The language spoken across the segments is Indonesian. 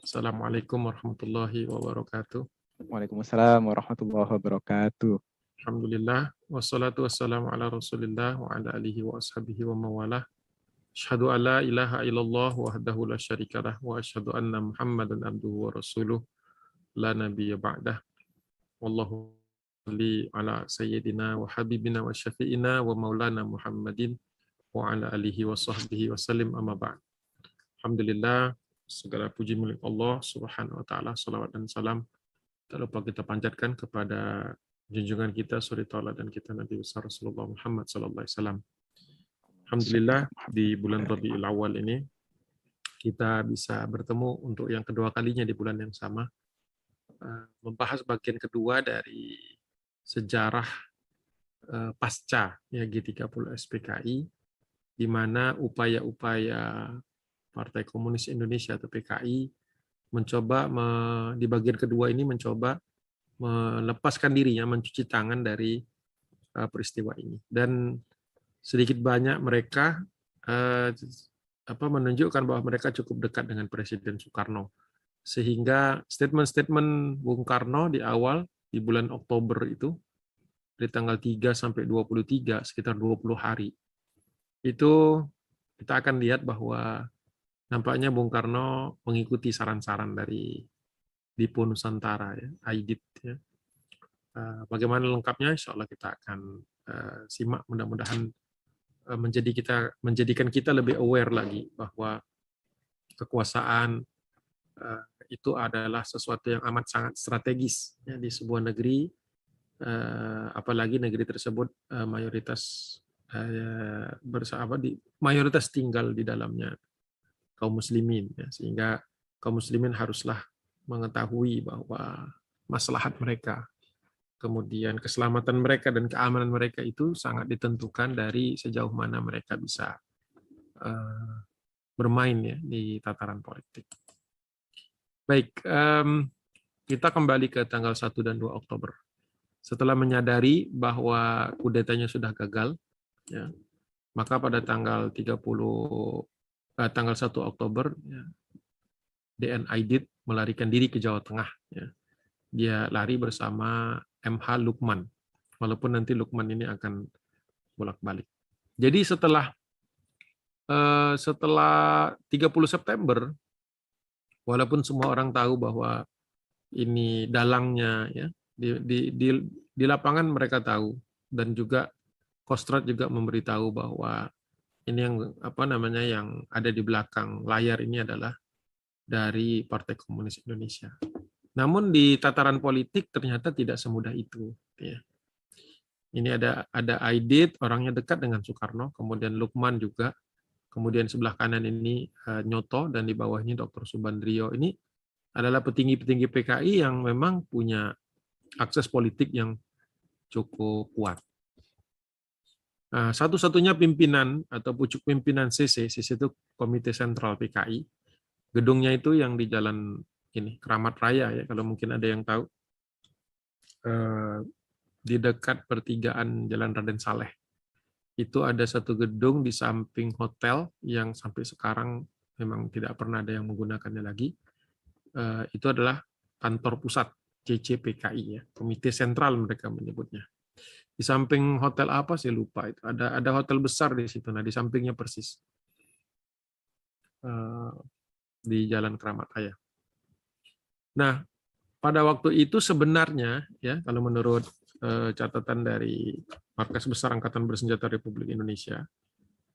Assalamualaikum warahmatullahi wabarakatuh. Waalaikumsalam warahmatullahi wabarakatuh. Alhamdulillah, wassalatu wassalamu ala rasulillah wa ala alihi wa ashabihi wa mawalah. Asyhadu an la ilaha illallah wahdahu la syarikalah wa asyhadu anna muhammadan abduhu wa rasuluh la nabiyya ba'dah. Wallahu salli ala sayyidina wa habibina wa syafi'ina wa maulana Muhammadin wa ala alihi wa sahbihi wa sallim amma ba'd. Alhamdulillah, segala puji milik Allah Subhanahu wa taala, salawat dan salam tak lupa kita panjatkan kepada junjungan kita, suri tauladan kita Nabi besar Rasulullah Muhammad sallallahu alaihi wasallam. Alhamdulillah di bulan Rabiul Awal ini kita bisa bertemu untuk yang kedua kalinya di bulan yang sama, membahas bagian kedua dari sejarah pasca ya G30 SPKI, di mana upaya-upaya Partai Komunis Indonesia atau PKI mencoba di bagian kedua ini mencoba melepaskan dirinya, mencuci tangan dari peristiwa ini. Dan sedikit banyak mereka menunjukkan bahwa mereka cukup dekat dengan Presiden Soekarno. Sehingga statement-statement Bung Karno di awal, di bulan Oktober itu, dari tanggal 3 sampai 23, sekitar 20 hari, itu kita akan lihat bahwa nampaknya Bung Karno mengikuti saran-saran dari Dipo Nusantara, ya, Aidit. Ya. Bagaimana lengkapnya, insya Allah kita akan simak. Mudah-mudahan menjadikan kita lebih aware lagi bahwa kekuasaan itu adalah sesuatu yang amat sangat strategis ya, di sebuah negeri, apalagi negeri tersebut mayoritas mayoritas tinggal di dalamnya kaum muslimin, ya, sehingga kaum muslimin haruslah mengetahui bahwa maslahat mereka, kemudian keselamatan mereka dan keamanan mereka itu sangat ditentukan dari sejauh mana mereka bisa bermain ya di tataran politik. Baik, kita kembali ke tanggal 1 dan 2 Oktober. Setelah menyadari bahwa kudetanya sudah gagal, ya, maka pada tanggal 1 Oktober, ya, DN Aidit melarikan diri ke Jawa Tengah. Ya. Dia lari bersama MH Lukman, walaupun nanti Lukman ini akan bolak-balik. Jadi setelah 30 September, walaupun semua orang tahu bahwa ini dalangnya, ya, di lapangan mereka tahu, dan juga Kostrad juga memberitahu bahwa ini yang ada di belakang layar ini adalah dari Partai Komunis Indonesia. Namun di tataran politik ternyata tidak semudah itu. Ya. Ini ada Aidit, orangnya dekat dengan Soekarno, kemudian Lukman juga, kemudian sebelah kanan ini Nyoto, dan di bawahnya Dr. Subandrio. Ini adalah petinggi-petinggi PKI yang memang punya akses politik yang cukup kuat. Nah, satu-satunya pimpinan atau pucuk pimpinan CC itu Komite Sentral PKI. Gedungnya itu yang di jalan ini Keramat Raya, ya, kalau mungkin ada yang tahu, di dekat pertigaan Jalan Raden Saleh. Itu ada satu gedung di samping hotel yang sampai sekarang memang tidak pernah ada yang menggunakannya lagi. Itu adalah kantor pusat CCPKI, ya, Komite Sentral mereka menyebutnya. Di samping hotel apa saya lupa itu. Ada hotel besar di situ. Nah, di sampingnya persis. Di Jalan Keramat Raya. Nah, pada waktu itu sebenarnya, ya, kalau menurut catatan dari Markas Besar Angkatan Bersenjata Republik Indonesia,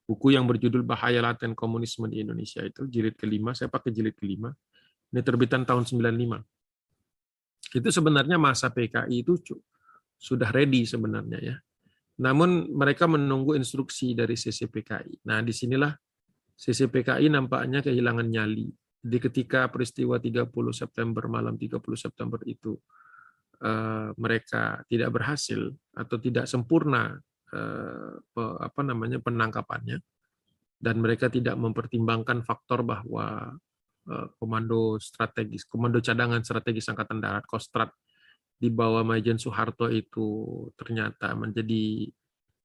buku yang berjudul Bahaya Laten Komunisme di Indonesia itu, jilid kelima, saya pakai jilid kelima, ini terbitan tahun 95. Itu sebenarnya masa PKI itu sudah ready sebenarnya, ya. Namun mereka menunggu instruksi dari CCPKI. Nah, disinilah CCPKI nampaknya kehilangan nyali. Di ketika peristiwa 30 September, malam 30 September itu, mereka tidak berhasil atau tidak sempurna penangkapannya, dan mereka tidak mempertimbangkan faktor bahwa komando cadangan strategis Angkatan Darat Kostrad di bawah Majen Soeharto itu ternyata menjadi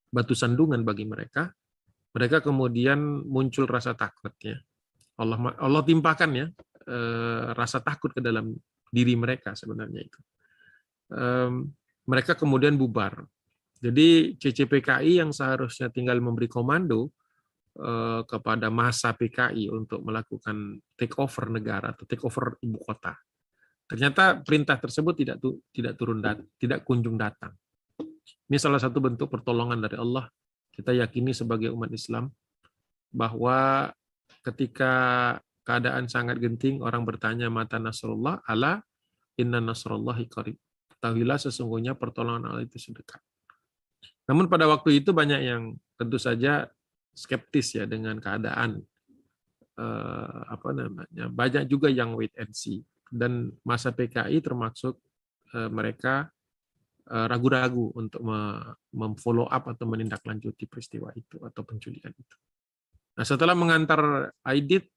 batu sandungan bagi mereka. Mereka kemudian muncul rasa takut, ya. Allah timpakan, ya, rasa takut ke dalam diri mereka sebenarnya itu. Mereka kemudian bubar. Jadi CCPKI yang seharusnya tinggal memberi komando kepada massa PKI untuk melakukan take over negara atau take over ibu kota. Ternyata perintah tersebut tidak kunjung datang. Ini salah satu bentuk pertolongan dari Allah. Kita yakini sebagai umat Islam bahwa ketika keadaan sangat genting, orang bertanya mata nasrullah, ala inna nasrullahi qarib. Ketahuilah sesungguhnya pertolongan Allah itu sedekat. Namun pada waktu itu banyak yang tentu saja skeptis ya dengan keadaan, banyak juga yang wait and see, dan masa PKI termasuk mereka ragu-ragu untuk memfollow up atau menindaklanjuti peristiwa itu atau penculikan itu. Nah, setelah mengantar Aidit,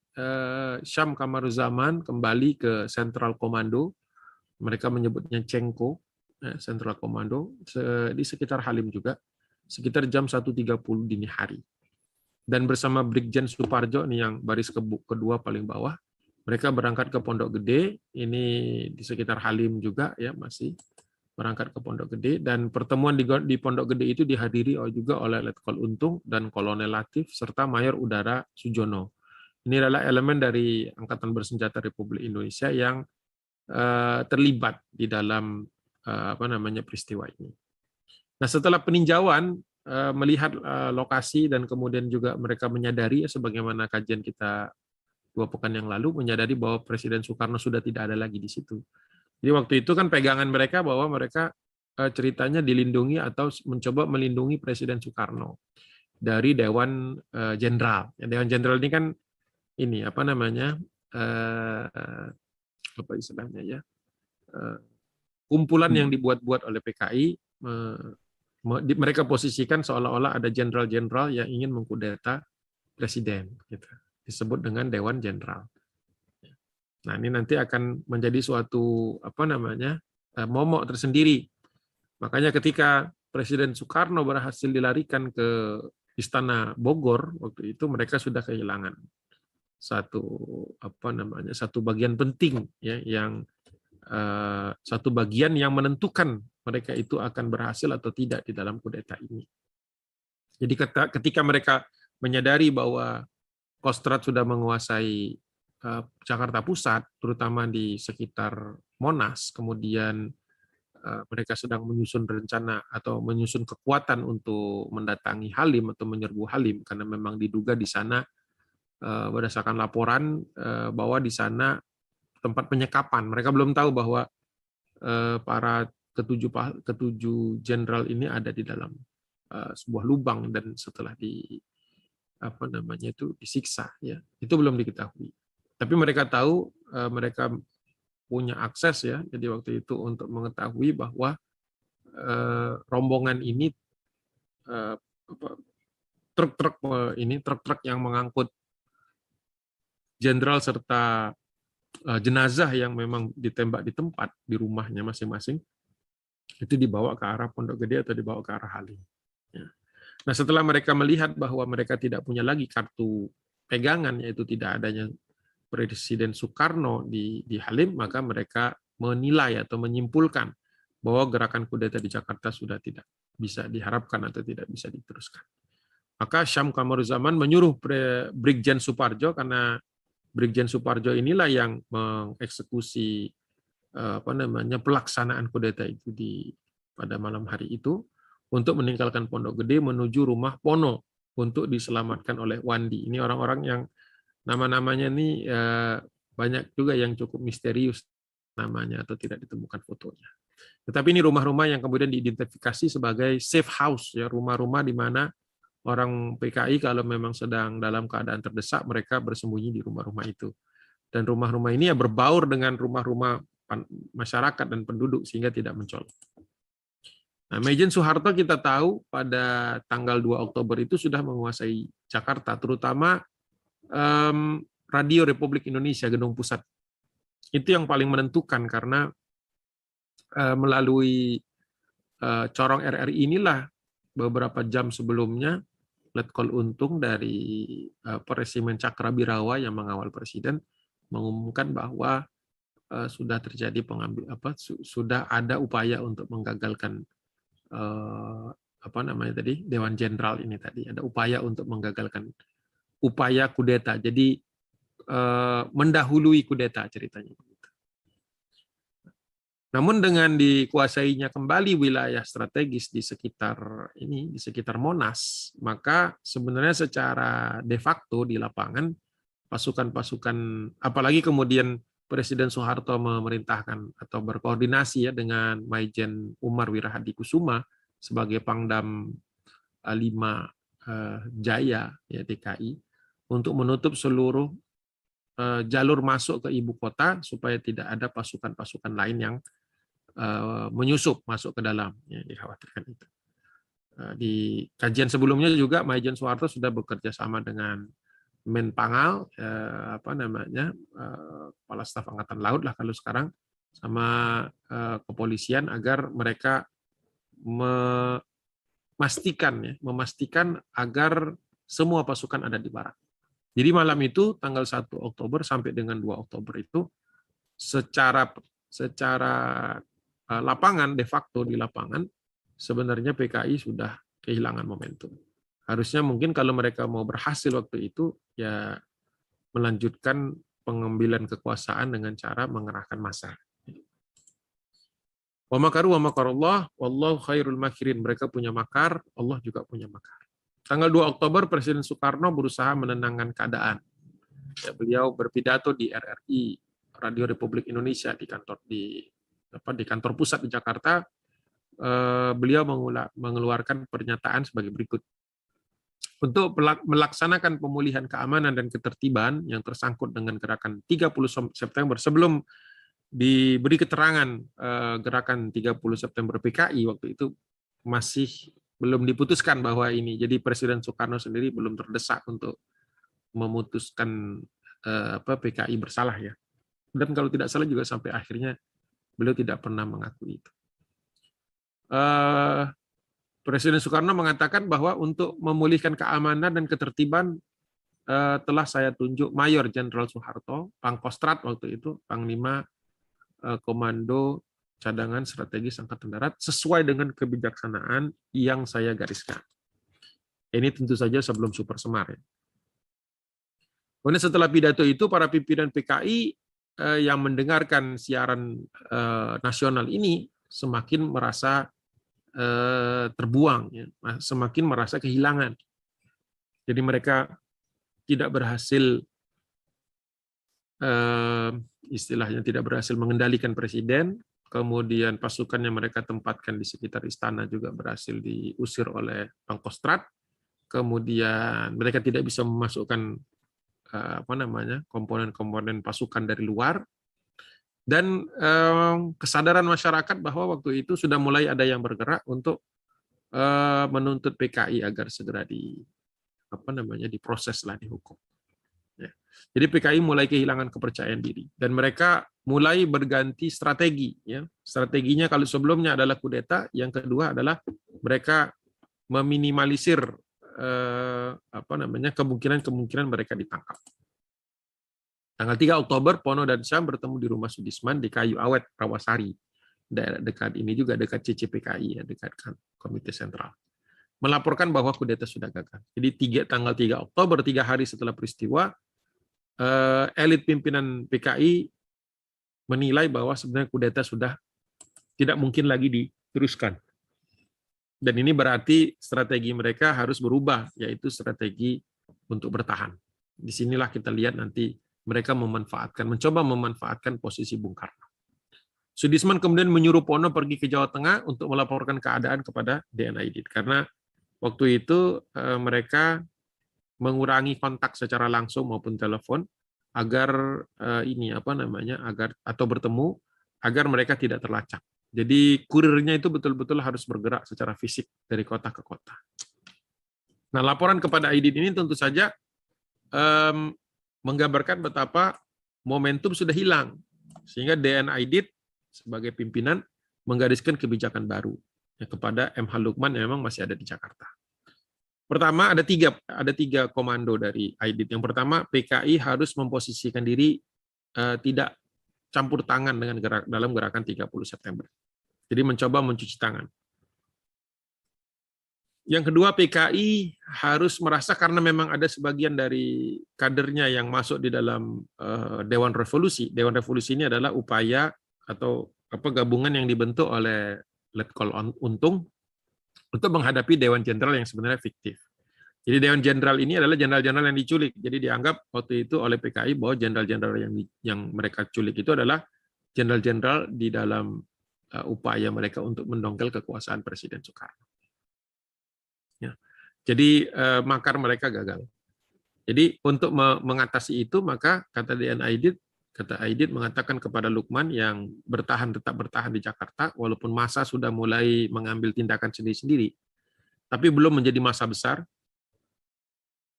Syam Kamaruzaman kembali ke Central Commando, mereka menyebutnya Cengko, Central Commando, di sekitar Halim juga, sekitar jam 1.30 dini hari. Dan bersama Brigjen Suparjo, ini yang baris kedua paling bawah, mereka berangkat ke Pondok Gede, ini di sekitar Halim juga ya, masih berangkat ke Pondok Gede, dan pertemuan di Pondok Gede itu dihadiri juga oleh Letkol Untung dan Kolonel Latif serta Mayor Udara Sujono. Ini adalah elemen dari Angkatan Bersenjata Republik Indonesia yang terlibat di dalam peristiwa ini. Nah, setelah peninjauan melihat lokasi dan kemudian juga mereka menyadari, sebagaimana kajian kita 2 pekan yang lalu, menyadari bahwa Presiden Soekarno sudah tidak ada lagi di situ. Jadi waktu itu kan pegangan mereka bahwa mereka ceritanya dilindungi atau mencoba melindungi Presiden Soekarno dari Dewan Jenderal. Dewan Jenderal ini kan ini istilahnya ya, kumpulan yang dibuat-buat oleh PKI. Mereka posisikan seolah-olah ada jenderal-jenderal yang ingin mengkudeta presiden, gitu. Disebut dengan Dewan Jenderal. Nah, ini nanti akan menjadi suatu momok tersendiri. Makanya ketika Presiden Soekarno berhasil dilarikan ke Istana Bogor waktu itu, mereka sudah kehilangan satu bagian penting ya, yang satu bagian yang menentukan mereka itu akan berhasil atau tidak di dalam kudeta ini. Jadi ketika mereka menyadari bahwa Kostrad sudah menguasai Jakarta Pusat, terutama di sekitar Monas, kemudian mereka sedang menyusun rencana atau menyusun kekuatan untuk mendatangi Halim atau menyerbu Halim, karena memang diduga di sana berdasarkan laporan bahwa di sana tempat penyekapan. Mereka belum tahu bahwa para ketujuh jenderal ini ada di dalam sebuah lubang, dan setelah disiksa ya, itu belum diketahui. Tapi mereka tahu, mereka punya akses ya, jadi waktu itu untuk mengetahui bahwa rombongan ini truk-truk yang mengangkut jenderal serta jenazah yang memang ditembak di tempat di rumahnya masing-masing itu dibawa ke arah Pondok Gede atau dibawa ke arah Halim. Ya. Nah, setelah mereka melihat bahwa mereka tidak punya lagi kartu pegangan, yaitu tidak adanya Presiden Soekarno di Halim, maka mereka menilai atau menyimpulkan bahwa gerakan kudeta di Jakarta sudah tidak bisa diharapkan atau tidak bisa diteruskan. Maka Syam Kamaruzaman menyuruh Brigjen Suparjo, karena Brigjen Suparjo inilah yang mengeksekusi pelaksanaan kudeta itu pada malam hari itu, untuk meninggalkan Pondok Gede menuju rumah Pono untuk diselamatkan oleh Wandi. Ini orang-orang yang nama-namanya ini banyak juga yang cukup misterius namanya atau tidak ditemukan fotonya. Tetapi ini rumah-rumah yang kemudian diidentifikasi sebagai safe house, ya, rumah-rumah di mana orang PKI kalau memang sedang dalam keadaan terdesak, mereka bersembunyi di rumah-rumah itu. Dan rumah-rumah ini ya berbaur dengan rumah-rumah masyarakat dan penduduk sehingga tidak mencolok. Nah, Majen Soeharto kita tahu pada tanggal 2 Oktober itu sudah menguasai Jakarta, terutama Radio Republik Indonesia, Gedung Pusat. Itu yang paling menentukan, karena melalui corong RRI inilah beberapa jam sebelumnya Letkol Untung dari Resimen Cakrabirawa yang mengawal Presiden mengumumkan bahwa sudah terjadi sudah ada upaya untuk menggagalkan Dewan Jenderal ini tadi, ada upaya untuk menggagalkan upaya kudeta. Jadi mendahului kudeta ceritanya. Namun dengan dikuasainya kembali wilayah strategis di sekitar Monas, maka sebenarnya secara de facto di lapangan pasukan-pasukan, apalagi kemudian Presiden Soeharto memerintahkan atau berkoordinasi ya dengan Maijen Umar Wirahadikusuma sebagai Pangdam 5 Jaya ya DKI untuk menutup seluruh jalur masuk ke ibu kota supaya tidak ada pasukan-pasukan lain yang menyusup masuk ke dalam, ya, dikhawatirkan itu. Di kajian sebelumnya juga Maijen Soeharto sudah bekerja sama dengan Menpangal, Kepala Staf Angkatan Laut lah kalau sekarang, sama kepolisian agar mereka memastikan agar semua pasukan ada di barat. Jadi malam itu tanggal 1 Oktober sampai dengan 2 Oktober itu secara lapangan, de facto di lapangan, sebenarnya PKI sudah kehilangan momentum. Harusnya mungkin kalau mereka mau berhasil waktu itu, ya melanjutkan pengambilan kekuasaan dengan cara mengerahkan massa. Wa makaru wa makarullah, wallahu khairul makirin. Mereka punya makar, Allah juga punya makar. Tanggal 2 Oktober, Presiden Soekarno berusaha menenangkan keadaan. Ya, beliau berpidato di RRI, Radio Republik Indonesia, di kantor pusat di Jakarta. Beliau mengeluarkan pernyataan sebagai berikut. Untuk melaksanakan pemulihan keamanan dan ketertiban yang tersangkut dengan gerakan 30 September, sebelum diberi keterangan gerakan 30 September PKI waktu itu masih belum diputuskan bahwa ini. Jadi Presiden Soekarno sendiri belum terdesak untuk memutuskan PKI bersalah ya. Dan kalau tidak salah juga sampai akhirnya beliau tidak pernah mengakui itu. Presiden Soekarno mengatakan bahwa untuk memulihkan keamanan dan ketertiban telah saya tunjuk Mayor Jenderal Soeharto, Pangkostrat waktu itu, Panglima Komando Cadangan Strategis Angkatan Darat, sesuai dengan kebijaksanaan yang saya gariskan. Ini tentu saja sebelum Super Semar. Ya. Kemudian setelah pidato itu, para pimpinan PKI yang mendengarkan siaran nasional ini semakin merasa terbuang, ya, semakin merasa kehilangan. Jadi mereka tidak berhasil, istilahnya tidak berhasil mengendalikan presiden, kemudian pasukan yang mereka tempatkan di sekitar istana juga berhasil diusir oleh Pangkostrat, kemudian mereka tidak bisa memasukkan komponen-komponen pasukan dari luar, dan kesadaran masyarakat bahwa waktu itu sudah mulai ada yang bergerak untuk menuntut PKI agar segera diproses lah, dihukum. Ya. Jadi PKI mulai kehilangan kepercayaan diri dan mereka mulai berganti strategi. Ya. Strateginya kalau sebelumnya adalah kudeta, yang kedua adalah mereka meminimalisir kemungkinan mereka ditangkap. Tanggal 3 Oktober, Pono dan Syam bertemu di rumah Sudisman di Kayu Awet, Rawasari. Dekat ini juga dekat CCPKI, ya, dekat Komite Sentral. Melaporkan bahwa kudeta sudah gagal. Jadi tanggal 3 Oktober, 3 hari setelah peristiwa, elit pimpinan PKI menilai bahwa sebenarnya kudeta sudah tidak mungkin lagi diteruskan. Dan ini berarti strategi mereka harus berubah, yaitu strategi untuk bertahan. Disinilah kita lihat nanti mereka mencoba memanfaatkan posisi Bung Karno. Sudisman kemudian menyuruh Pono pergi ke Jawa Tengah untuk melaporkan keadaan kepada DNAIDIT, karena waktu itu mereka mengurangi kontak secara langsung maupun telepon agar bertemu agar mereka tidak terlacak. Jadi kurirnya itu betul-betul harus bergerak secara fisik dari kota ke kota. Nah, laporan kepada Aidit ini tentu saja menggambarkan betapa momentum sudah hilang, sehingga DNAIDIT sebagai pimpinan menggariskan kebijakan baru kepada MH Lukman yang memang masih ada di Jakarta. Pertama, ada tiga komando dari Aidit. Yang pertama, PKI harus memposisikan diri tidak campur tangan dengan dalam gerakan 30 September. Jadi mencoba mencuci tangan. Yang kedua, PKI harus merasa karena memang ada sebagian dari kadernya yang masuk di dalam Dewan Revolusi. Dewan Revolusi ini adalah upaya atau gabungan yang dibentuk oleh Letkol Untung untuk menghadapi Dewan Jenderal yang sebenarnya fiktif. Jadi Dewan Jenderal ini adalah jenderal-jenderal yang diculik. Jadi dianggap waktu itu oleh PKI bahwa jenderal-jenderal yang mereka culik itu adalah jenderal-jenderal di dalam upaya mereka untuk mendongkel kekuasaan Presiden Soekarno. Ya. Jadi makar mereka gagal. Jadi untuk mengatasi itu maka kata Aidit mengatakan kepada Lukman yang tetap bertahan di Jakarta walaupun massa sudah mulai mengambil tindakan sendiri-sendiri, tapi belum menjadi massa besar.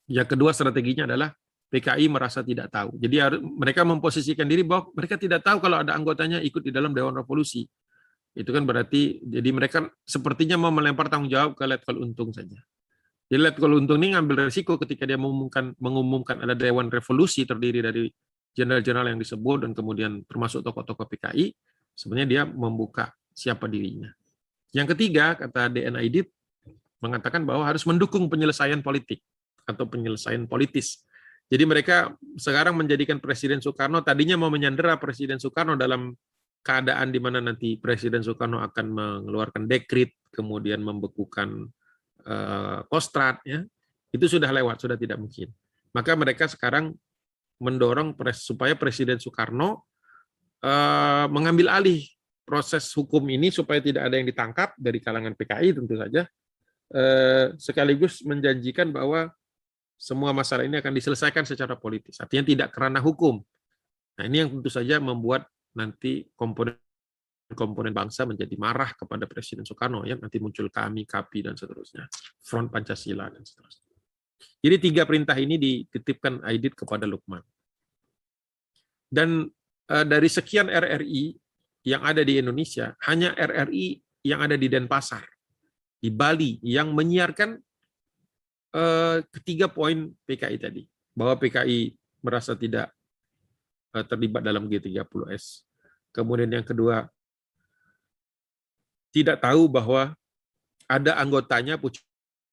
Yang kedua strateginya adalah PKI merasa tidak tahu. Jadi mereka memposisikan diri bahwa mereka tidak tahu kalau ada anggotanya ikut di dalam Dewan Revolusi. Itu kan berarti jadi mereka sepertinya mau melempar tanggung jawab ke Letkol Untung saja. Jadi Letkol Untung ini ngambil resiko ketika dia mengumumkan ada Dewan Revolusi terdiri dari jenderal-jenderal yang disebut dan kemudian termasuk tokoh-tokoh PKI, sebenarnya dia membuka siapa dirinya. Yang ketiga, kata DN Aidit, mengatakan bahwa harus mendukung penyelesaian politik atau penyelesaian politis. Jadi mereka sekarang menjadikan Presiden Soekarno, tadinya mau menyandera Presiden Soekarno dalam keadaan di mana nanti Presiden Soekarno akan mengeluarkan dekret, kemudian membekukan Kostrad, ya, itu sudah lewat, sudah tidak mungkin. Maka mereka sekarang mendorong supaya Presiden Soekarno mengambil alih proses hukum ini supaya tidak ada yang ditangkap dari kalangan PKI tentu saja, sekaligus menjanjikan bahwa semua masalah ini akan diselesaikan secara politis, artinya tidak kerana hukum. Nah ini yang tentu saja membuat nanti komponen bangsa menjadi marah kepada Presiden Soekarno, ya, nanti muncul kami, KAPI, dan seterusnya, Front Pancasila, dan seterusnya. Jadi 3 perintah ini dititipkan Aidit kepada Lukman. Dan dari sekian RRI yang ada di Indonesia, hanya RRI yang ada di Denpasar, di Bali, yang menyiarkan ketiga poin PKI tadi, bahwa PKI merasa tidak terlibat dalam G30S. Kemudian yang kedua, tidak tahu bahwa ada anggotanya,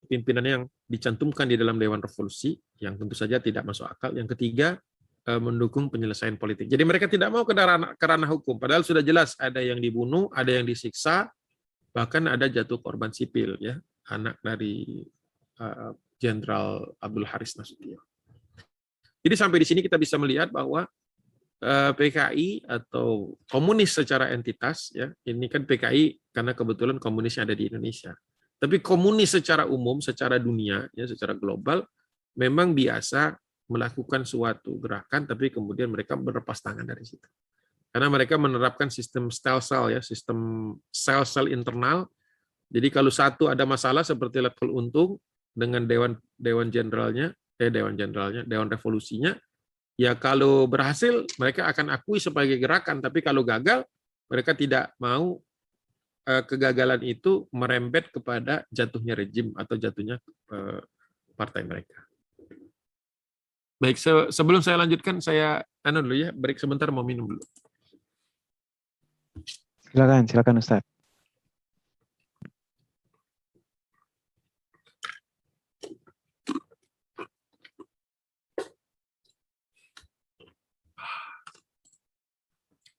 pimpinan yang dicantumkan di dalam Dewan Revolusi, yang tentu saja tidak masuk akal. Yang ketiga, mendukung penyelesaian politik. Jadi mereka tidak mau ke ranah hukum, padahal sudah jelas ada yang dibunuh, ada yang disiksa, bahkan ada jatuh korban sipil, ya, anak dari Jenderal Abdul Haris Nasution. Jadi sampai di sini kita bisa melihat bahwa PKI atau komunis secara entitas, ya, ini kan PKI karena kebetulan komunisnya ada di Indonesia. Tapi komunis secara umum, secara dunia, ya, secara global, memang biasa melakukan suatu gerakan, tapi kemudian mereka berlepas tangan dari situ. Karena mereka menerapkan sistem sel-sel, ya, sistem sel-sel internal. Jadi kalau satu ada masalah seperti Letkol Untung dengan Dewan Revolusinya, ya kalau berhasil mereka akan akui sebagai gerakan, tapi kalau gagal mereka tidak mau kegagalan itu merembet kepada jatuhnya rejim atau jatuhnya partai mereka. Baik, sebelum saya lanjutkan, saya dulu ya, break sebentar, mau minum dulu. Silakan Ustaz.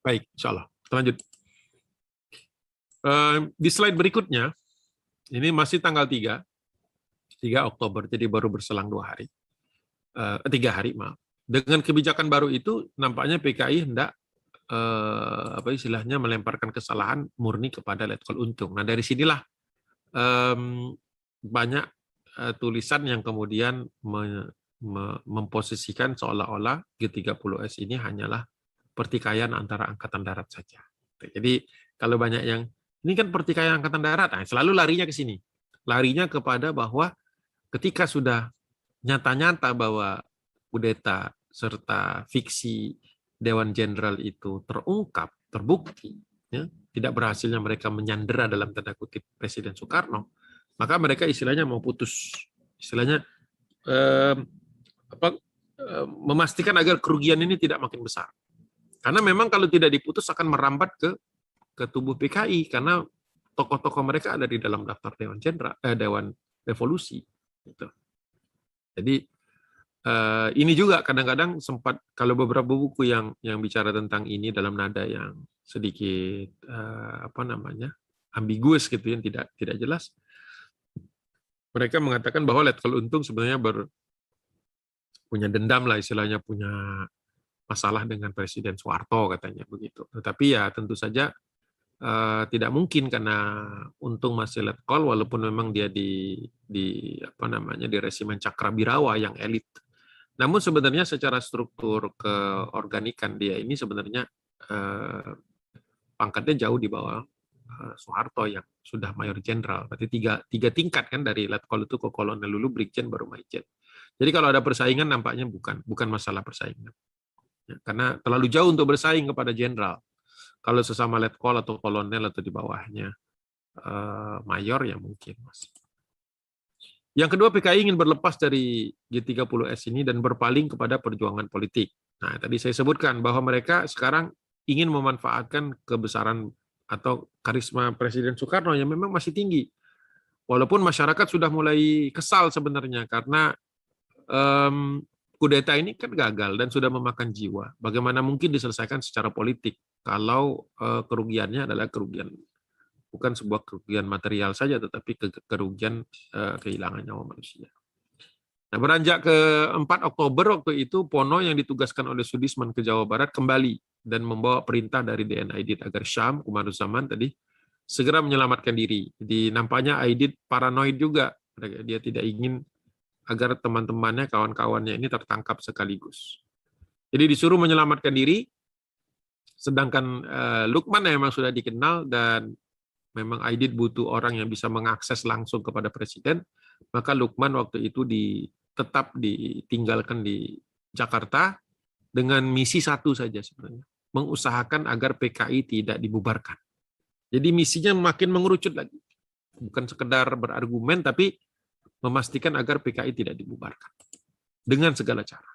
Baik, insya Allah. Kita lanjut. Di slide berikutnya, ini masih tanggal 3 Oktober, jadi baru berselang 3 hari, maaf. Dengan kebijakan baru itu, nampaknya PKI hendak istilahnya melemparkan kesalahan murni kepada Letkol Untung. Nah, dari sinilah banyak tulisan yang kemudian memposisikan seolah-olah G30S ini hanyalah pertikaian antara angkatan darat saja. Jadi kalau banyak yang ini kan pertikaian angkatan darat, nah, selalu larinya ke sini. Larinya kepada bahwa ketika sudah nyata-nyata bahwa kudeta serta fiksi Dewan Jenderal itu terungkap, terbukti, ya, tidak berhasilnya mereka menyandera dalam tanda kutip Presiden Soekarno, maka mereka istilahnya mau putus, istilahnya memastikan agar kerugian ini tidak makin besar. Karena memang kalau tidak diputus akan merambat ke tubuh PKI karena tokoh-tokoh mereka ada di dalam daftar Dewan Jenderal, Dewan Revolusi. Gitu. Jadi ini juga kadang-kadang sempat kalau beberapa buku yang bicara tentang ini dalam nada yang sedikit ambiguous gitu, yang tidak jelas. Mereka mengatakan bahwa Letkol Untung sebenarnya punya dendam lah, istilahnya punya masalah dengan Presiden Soeharto katanya begitu. Tetapi ya tentu saja tidak mungkin karena Untung masih Letkol walaupun memang dia di resimen Cakrabirawa yang elit. Namun sebenarnya secara struktur keorganikan dia ini sebenarnya pangkatnya jauh di bawah Soeharto yang sudah mayor jenderal. Berarti tiga tingkat kan, dari Letkol itu ke kolonel dulu, brigjen, baru majen. Jadi kalau ada persaingan nampaknya bukan masalah persaingan. Ya, karena terlalu jauh untuk bersaing kepada jenderal. Kalau sesama Letkol atau kolonel atau di bawahnya mayor ya mungkin masih. Yang kedua, PKI ingin berlepas dari G30S ini dan berpaling kepada perjuangan politik. Nah, tadi saya sebutkan bahwa mereka sekarang ingin memanfaatkan kebesaran atau karisma Presiden Soekarno yang memang masih tinggi. Walaupun masyarakat sudah mulai kesal sebenarnya karena kudeta ini kan gagal dan sudah memakan jiwa. Bagaimana mungkin diselesaikan secara politik kalau kerugiannya adalah kerugian, bukan sebuah kerugian material saja, tetapi kerugian kehilangan nyawa manusia. Nah, beranjak ke 4 Oktober waktu itu, Pono yang ditugaskan oleh Sudisman ke Jawa Barat kembali dan membawa perintah dari DN Aidit agar Syam, Kumaruzaman tadi, segera menyelamatkan diri. Jadi nampaknya Aidit paranoid juga. Dia tidak ingin agar teman-temannya, kawan-kawannya ini tertangkap sekaligus. Jadi disuruh menyelamatkan diri, sedangkan Lukman yang memang sudah dikenal dan memang Aidit butuh orang yang bisa mengakses langsung kepada Presiden, maka Lukman waktu itu tetap ditinggalkan di Jakarta dengan misi satu saja sebenarnya, mengusahakan agar PKI tidak dibubarkan. Jadi misinya makin mengerucut lagi, bukan sekedar berargumen, tapi memastikan agar PKI tidak dibubarkan dengan segala cara.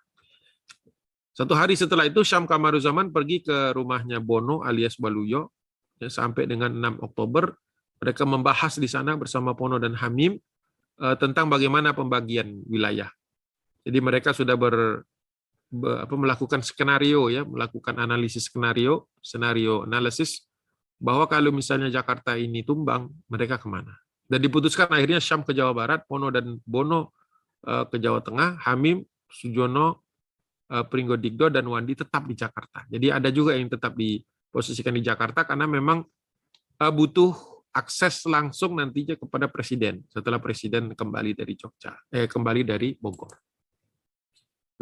Satu hari setelah itu, Syam Kamaruzaman pergi ke rumahnya Bono alias Baluyo, ya, sampai dengan 6 Oktober, mereka membahas di sana bersama Pono dan Hamim tentang bagaimana pembagian wilayah. Jadi mereka sudah melakukan skenario, ya, melakukan analisis skenario analisis, bahwa kalau misalnya Jakarta ini tumbang, mereka kemana. Dan diputuskan akhirnya Syam ke Jawa Barat, Pono dan Bono ke Jawa Tengah, Hamim, Sujono, Pringgodigdo, dan Wandi tetap di Jakarta. Jadi ada juga yang tetap diposisikan di Jakarta karena memang butuh akses langsung nantinya kepada Presiden setelah Presiden kembali dari kembali dari Bogor.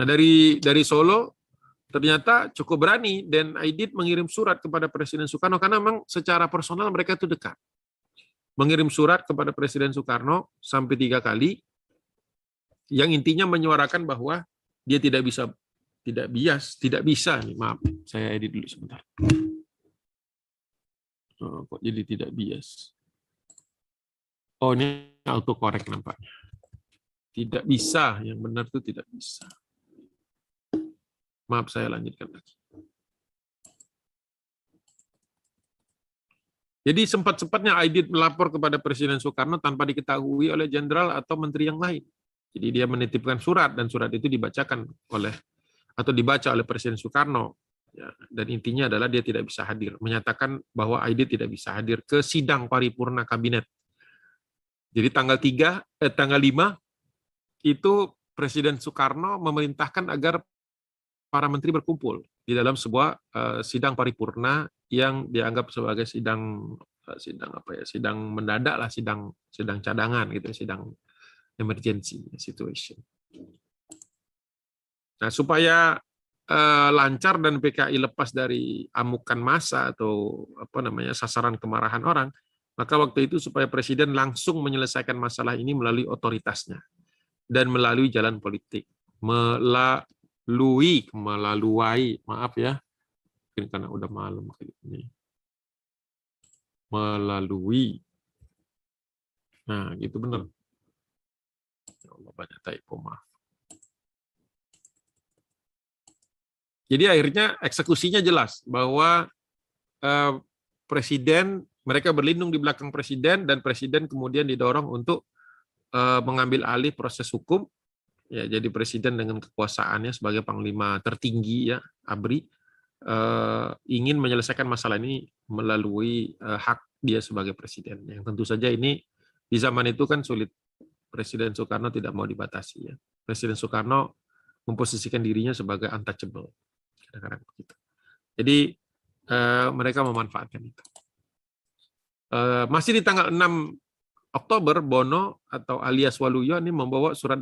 Nah, dari Solo ternyata cukup berani dan Aidit mengirim surat kepada Presiden Soekarno karena memang secara personal mereka itu dekat. Mengirim surat kepada Presiden Soekarno sampai 3 kali yang intinya menyuarakan bahwa dia tidak bisa nih, maaf, saya edit dulu sebentar. Kok jadi tidak bias? Oh, ini autocorrect nampaknya. Tidak bisa, yang benar itu tidak bisa. Maaf, saya lanjutkan lagi. Jadi sempat-sempatnya Aidit melapor kepada Presiden Soekarno tanpa diketahui oleh jenderal atau menteri yang lain. Jadi dia menitipkan surat dan surat itu dibacakan dibaca oleh Presiden Soekarno. Ya, dan intinya adalah dia tidak bisa hadir, menyatakan bahwa Aidit tidak bisa hadir ke sidang paripurna kabinet. Jadi tanggal 5 itu Presiden Soekarno memerintahkan agar para menteri berkumpul di dalam sebuah sidang paripurna yang dianggap sebagai sidang mendadak lah, sidang cadangan gitu, sidang emergency situation. Nah, supaya lancar dan PKI lepas dari amukan massa atau sasaran kemarahan orang, maka waktu itu supaya Presiden langsung menyelesaikan masalah ini melalui otoritasnya dan melalui jalan politik, melalui maaf ya, mungkin karena udah malam kayak ini, melalui, nah gitu bener, ya Allah banyak typo, maaf. Jadi akhirnya eksekusinya jelas bahwa presiden, mereka berlindung di belakang presiden, dan presiden kemudian didorong untuk mengambil alih proses hukum. Ya, jadi presiden dengan kekuasaannya sebagai panglima tertinggi ya, ABRI, ingin menyelesaikan masalah ini melalui hak dia sebagai presiden. Yang tentu saja ini di zaman itu kan sulit. Presiden Soekarno tidak mau dibatasi ya. Presiden Soekarno memposisikan dirinya sebagai untouchable. Kadang-kadang begitu. Jadi mereka memanfaatkan itu. Masih di tanggal 6 Oktober, Bono atau alias Waluyo ini membawa surat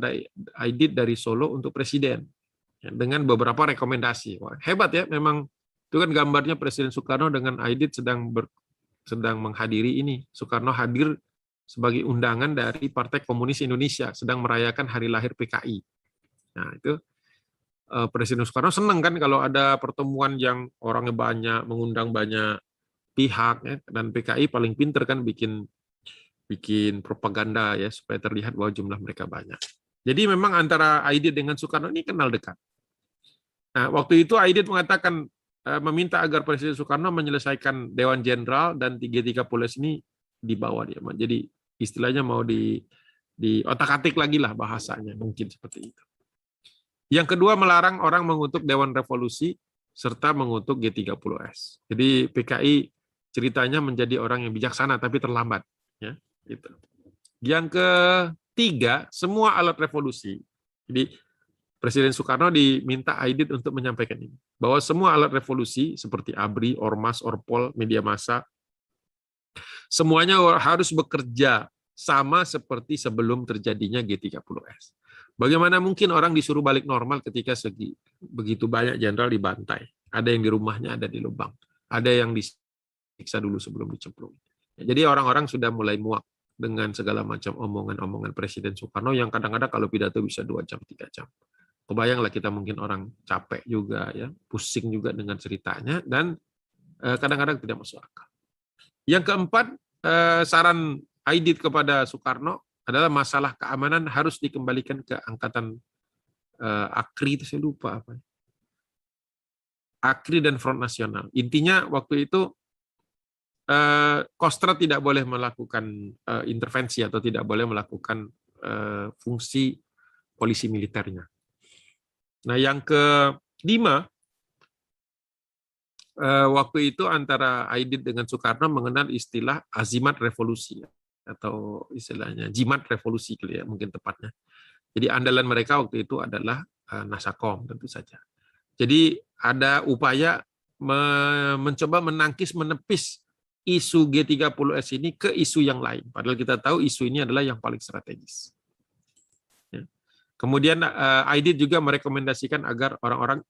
Aidit dari Solo untuk presiden ya, dengan beberapa rekomendasi. Wah, hebat ya, memang itu kan gambarnya Presiden Soekarno dengan Aidit sedang menghadiri ini. Soekarno hadir sebagai undangan dari Partai Komunis Indonesia sedang merayakan hari lahir PKI. Nah, itu Presiden Soekarno senang kan kalau ada pertemuan yang orangnya banyak, mengundang banyak pihak ya, dan PKI paling pinter kan bikin propaganda ya supaya terlihat bahwa jumlah mereka banyak. Jadi memang antara Aidit dengan Soekarno ini kenal dekat. Nah, waktu itu Aidit mengatakan meminta agar Presiden Soekarno menyelesaikan Dewan Jenderal dan G30S ini dibawa dia. Jadi istilahnya mau di otak-atik lagi lah bahasanya, mungkin seperti itu. Yang kedua, melarang orang mengutuk Dewan Revolusi serta mengutuk G30S. Jadi PKI ceritanya menjadi orang yang bijaksana tapi terlambat ya. Gitu. Yang ketiga, semua alat revolusi. Jadi Presiden Soekarno diminta Aidit untuk menyampaikan ini, bahwa semua alat revolusi seperti ABRI, Ormas, Orpol, media massa, semuanya harus bekerja sama seperti sebelum terjadinya G30S. Bagaimana mungkin orang disuruh balik normal ketika begitu banyak jenderal dibantai? Ada yang di rumahnya, ada di Lubang. Ada yang disiksa dulu sebelum dicemplung. Jadi orang-orang sudah mulai muak dengan segala macam omongan-omongan Presiden Soekarno yang kadang-kadang kalau pidato bisa 2 jam, 3 jam. Kebayanglah kita mungkin orang capek juga, ya, pusing juga dengan ceritanya, dan kadang-kadang tidak masuk akal. Yang keempat, saran Aidit kepada Soekarno adalah masalah keamanan harus dikembalikan ke angkatan AKRI, itu saya lupa apa. AKRI dan Front Nasional. Intinya waktu itu Kostrad tidak boleh melakukan intervensi atau tidak boleh melakukan fungsi polisi militernya. Nah, yang kelima, waktu itu antara Aidit dengan Soekarno mengenal istilah azimat revolusi atau istilahnya jimat revolusi ya, mungkin tepatnya. Jadi andalan mereka waktu itu adalah Nasakom tentu saja. Jadi ada upaya mencoba menepis isu G30S ini ke isu yang lain. Padahal kita tahu isu ini adalah yang paling strategis. Ya. Kemudian Aidit juga merekomendasikan agar orang-orang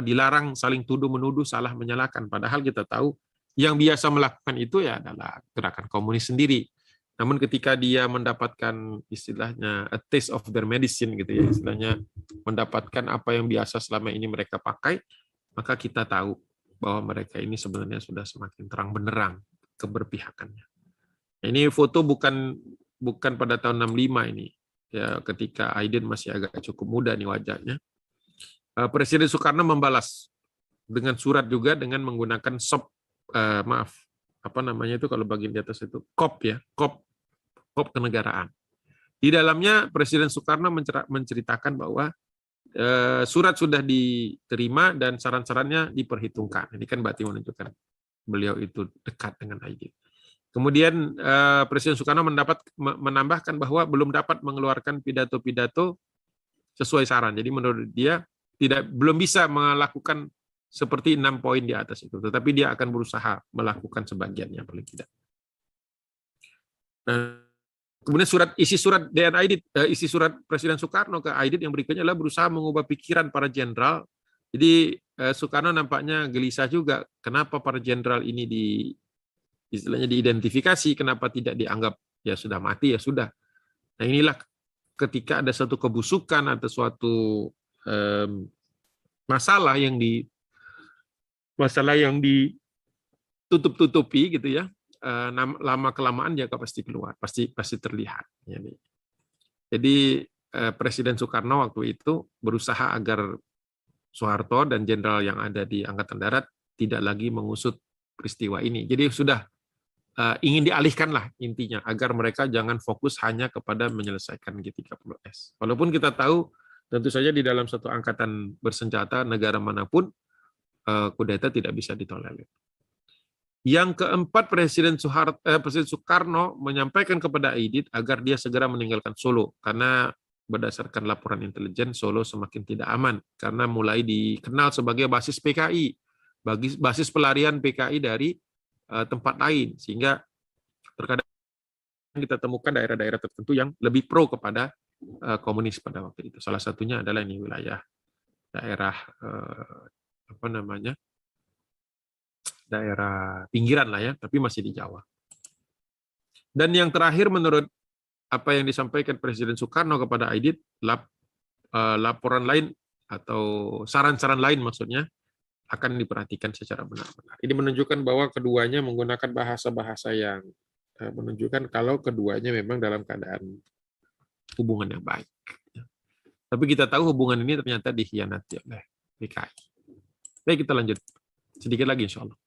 dilarang saling tuduh-menuduh, salah menyalahkan. Padahal kita tahu yang biasa melakukan itu ya adalah gerakan komunis sendiri. Namun ketika dia mendapatkan istilahnya a taste of their medicine gitu ya, istilahnya mendapatkan apa yang biasa selama ini mereka pakai, maka kita tahu bahwa mereka ini sebenarnya sudah semakin terang benderang keberpihakannya. Ini foto bukan pada tahun 65 ini, ya, ketika Aidit masih agak cukup muda nih wajahnya. Presiden Soekarno membalas dengan surat juga dengan menggunakan kalau bagian di atas itu kop ya, kop kenegaraan. Di dalamnya Presiden Soekarno menceritakan bahwa surat sudah diterima dan saran-sarannya diperhitungkan. Ini kan berarti menunjukkan beliau itu dekat dengan Aidit. Kemudian Presiden Soekarno menambahkan bahwa belum dapat mengeluarkan pidato-pidato sesuai saran. Jadi menurut dia belum bisa melakukan seperti 6 poin di atas itu, tetapi dia akan berusaha melakukan sebagiannya paling tidak. Kemudian isi surat Presiden Soekarno ke Aidit yang berikutnya adalah berusaha mengubah pikiran para jenderal. Jadi Soekarno nampaknya gelisah juga, kenapa para jenderal ini istilahnya diidentifikasi, kenapa tidak dianggap ya sudah mati, ya sudah. Nah, inilah ketika ada satu kebusukan atau suatu masalah yang ditutup-tutupi gitu ya, lama kelamaan dia pasti keluar, pasti terlihat. Jadi Presiden Soekarno waktu itu berusaha agar Soeharto dan jenderal yang ada di Angkatan Darat tidak lagi mengusut peristiwa ini. Jadi sudah ingin dialihkan lah intinya, agar mereka jangan fokus hanya kepada menyelesaikan G30S. Walaupun kita tahu tentu saja di dalam satu angkatan bersenjata negara manapun kudeta tidak bisa ditolerir. Yang keempat, Presiden Soekarno menyampaikan kepada Aidit agar dia segera meninggalkan Solo, karena berdasarkan laporan intelijen Solo semakin tidak aman karena mulai dikenal sebagai basis PKI, basis pelarian PKI dari tempat lain, sehingga terkadang kita temukan daerah-daerah tertentu yang lebih pro kepada komunis pada waktu itu. Salah satunya adalah ini wilayah daerah daerah pinggiran lah ya, tapi masih di Jawa. Dan yang terakhir, menurut apa yang disampaikan Presiden Soekarno kepada Aidit, laporan lain atau saran-saran lain maksudnya akan diperhatikan secara benar-benar. Ini menunjukkan bahwa keduanya menggunakan bahasa-bahasa yang menunjukkan kalau keduanya memang dalam keadaan hubungan yang baik. Tapi kita tahu hubungan ini ternyata dikhianati oleh PKI. Baik, kita lanjut sedikit lagi insya Allah.